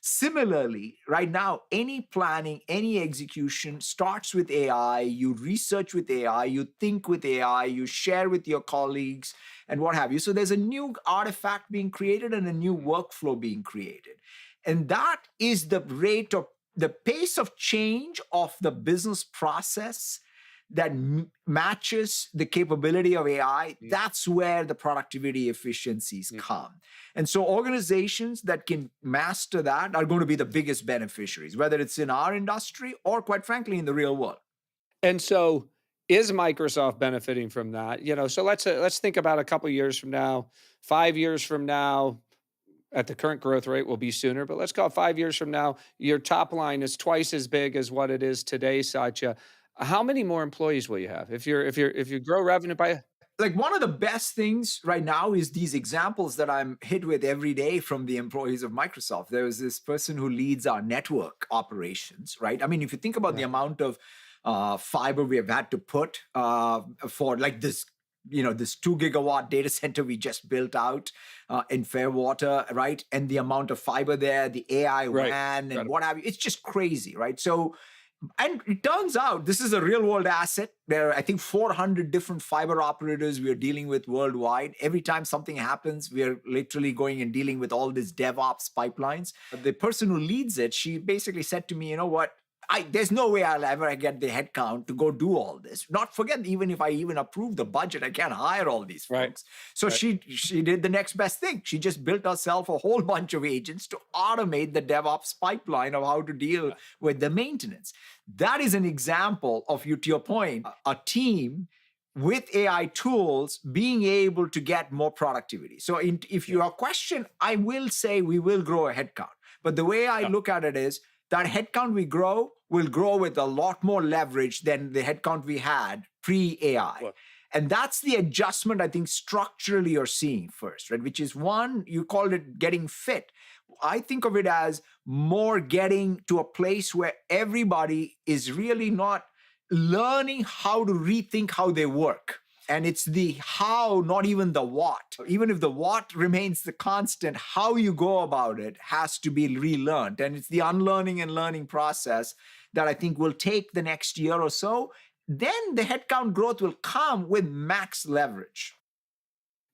Similarly, right now, any planning, any execution starts with AI. You research with AI, you think with AI, you share with your colleagues, and what have you. So there's a new artifact being created and a new workflow being created. And that is the rate of the pace of change of the business process that matches the capability of AI. That's where the productivity efficiencies come. And so organizations that can master that are going to be the biggest beneficiaries, whether it's in our industry or, quite frankly, in the real world. And so is Microsoft benefiting from that? You know, so let's think about a couple of years from now, 5 years from now. At the current growth rate will be sooner, but let's call it 5 years from now, your top line is twice as big as what it is today, Satya. How many more employees will you have if you grow revenue by? Like, one of the best things right now is these examples that I'm hit with every day from the employees of Microsoft. There was this person who leads our network operations, right? I mean, if you think about the amount of fiber we have had to put for like this, you know, this 2 gigawatt data center we just built out in Fairwater, right? And the amount of fiber there, the AI WAN and what have you, it's just crazy, right? So, and it turns out this is a real world asset. There are, I think, 400 different fiber operators we are dealing with worldwide. Every time something happens, we are literally going and dealing with all these DevOps pipelines. The person who leads it, she basically said to me, you know what? There's no way I'll ever get the headcount to go do all this. Not forget, even if I even approve the budget, I can't hire all these folks. So she did the next best thing. She just built herself a whole bunch of agents to automate the DevOps pipeline of how to deal with the maintenance. That is an example of, to your point, a team with AI tools being able to get more productivity. So if your question, I will say we will grow a headcount. But the way I look at it is, that headcount we grow will grow with a lot more leverage than the headcount we had pre-AI. Well, and that's the adjustment I think structurally you're seeing first, right? Which is one, you called it getting fit. I think of it as more getting to a place where everybody is really not learning how to rethink how they work. And it's the how, not even the what. Even if the what remains the constant, how you go about it has to be relearned. And it's the unlearning and learning process that I think will take the next year or so. Then the headcount growth will come with max leverage.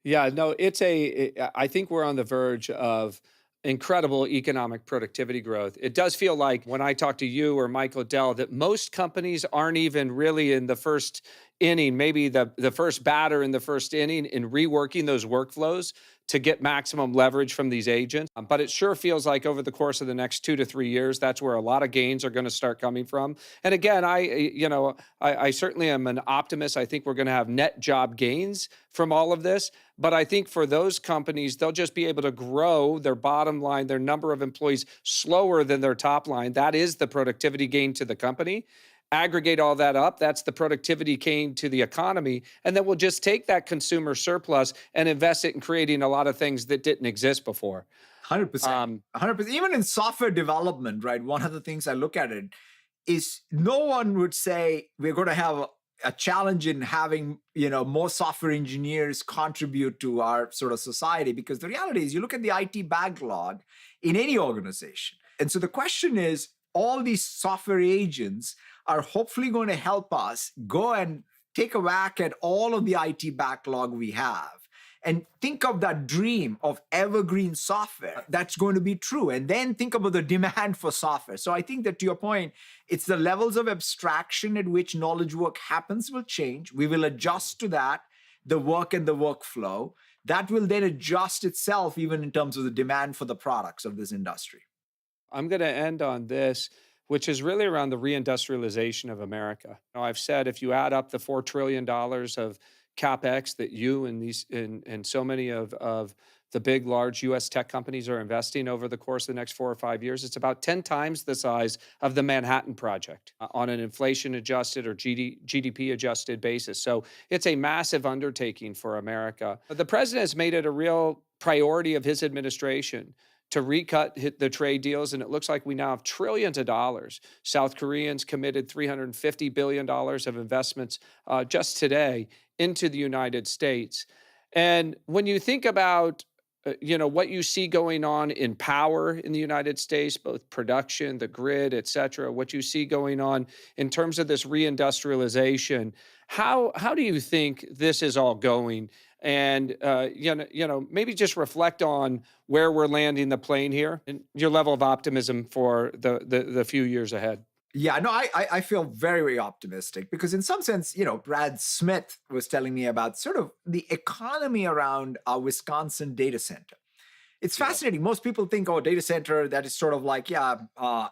Yeah, no, I think we're on the verge of incredible economic productivity growth. It does feel like when I talk to you or Michael Dell that most companies aren't even really in the first inning, maybe the first batter in the first inning in reworking those workflows to get maximum leverage from these agents. But it sure feels like over the course of the next 2 to 3 years, that's where a lot of gains are going to start coming from. And again, I certainly am an optimist. I think we're going to have net job gains from all of this. But I think for those companies, they'll just be able to grow their bottom line, their number of employees slower than their top line. That is the productivity gain to the company. Aggregate all that up, that's the productivity gain to the economy. And then we'll just take that consumer surplus and invest it in creating a lot of things that didn't exist before. 100%. 100%. Even in software development, right? One of the things I look at it is no one would say we're going to have a challenge in having, more software engineers contribute to our sort of society, because the reality is you look at the IT backlog in any organization. And so the question is, all these software agents are hopefully going to help us go and take a whack at all of the IT backlog we have and think of that dream of evergreen software that's going to be true. And then think about the demand for software. So I think that, to your point, it's the levels of abstraction at which knowledge work happens will change. We will adjust to that, the work and the workflow. That will then adjust itself even in terms of the demand for the products of this industry. I'm going to end on this, which is really around the reindustrialization of America. I've said if you add up the $4 trillion of CapEx that you and so many of the big, large U.S. tech companies are investing over the course of the next 4 or 5 years, it's about 10 times the size of the Manhattan Project on an inflation-adjusted or GDP-adjusted basis. So it's a massive undertaking for America. The president has made it a real priority of his administration to recut the trade deals, and it looks like we now have trillions of dollars. South Koreans committed $350 billion of investments just today into the United States. And when you think about what you see going on in power in the United States, both production, the grid, et cetera, what you see going on in terms of this reindustrialization, how do you think this is all going? And maybe just reflect on where we're landing the plane here and your level of optimism for the few years ahead. Yeah, no, I feel very, very optimistic because in some sense, Brad Smith was telling me about sort of the economy around our Wisconsin data center. It's fascinating. Most people think, data center, that is sort of like,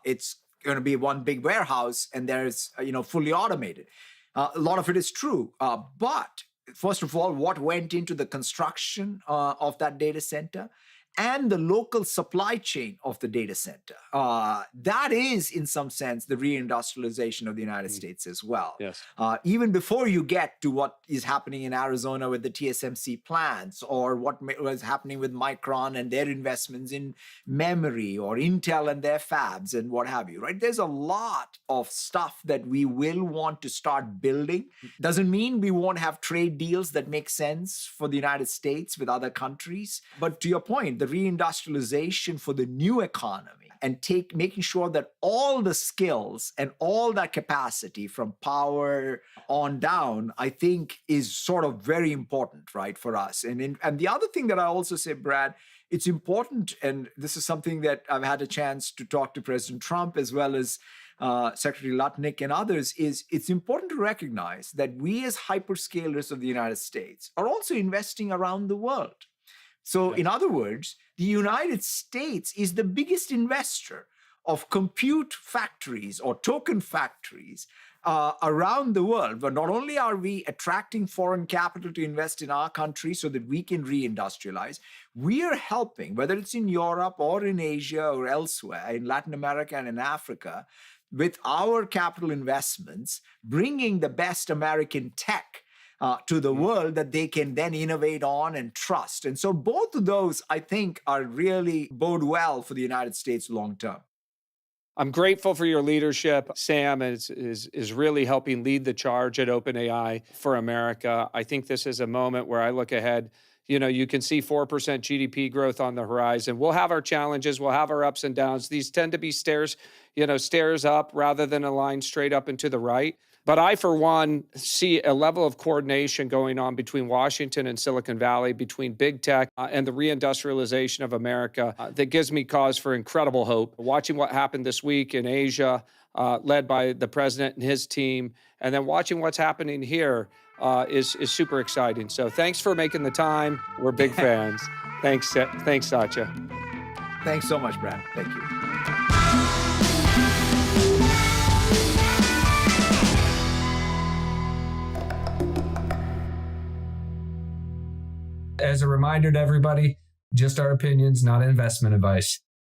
it's going to be one big warehouse and there's, fully automated. A lot of it is true. But first of all, what went into the construction of that data center and the local supply chain of the data center. That is, in some sense, the reindustrialization of the United States as well. Yes. Even before you get to what is happening in Arizona with the TSMC plants, or what was happening with Micron and their investments in memory, or Intel and their fabs and what have you, right? There's a lot of stuff that we will want to start building. Doesn't mean we won't have trade deals that make sense for the United States with other countries. But to your point, the reindustrialization for the new economy and making sure that all the skills and all that capacity from power on down, I think is sort of very important, right, for us. And the other thing that I also say, Brad, it's important, and this is something that I've had a chance to talk to President Trump as well as Secretary Lutnick and others, is it's important to recognize that we as hyperscalers of the United States are also investing around the world. So in other words, the United States is the biggest investor of compute factories or token factories around the world. But not only are we attracting foreign capital to invest in our country so that we can reindustrialize, we are helping, whether it's in Europe or in Asia or elsewhere, in Latin America and in Africa, with our capital investments, bringing the best American tech to the world that they can then innovate on and trust. And so both of those, I think, are really bode well for the United States long term. I'm grateful for your leadership. Sam is really helping lead the charge at OpenAI for America. I think this is a moment where I look ahead. You know, you can see 4% GDP growth on the horizon. We'll have our challenges. We'll have our ups and downs. These tend to be stairs up rather than a line straight up and to the right. But I, for one, see a level of coordination going on between Washington and Silicon Valley, between big tech and the reindustrialization of America that gives me cause for incredible hope. Watching what happened this week in Asia, led by the president and his team, and then watching what's happening here is super exciting. So thanks for making the time. We're big fans. Thanks, Satya. Thanks so much, Brad. Thank you. As a reminder to everybody, just our opinions, not investment advice.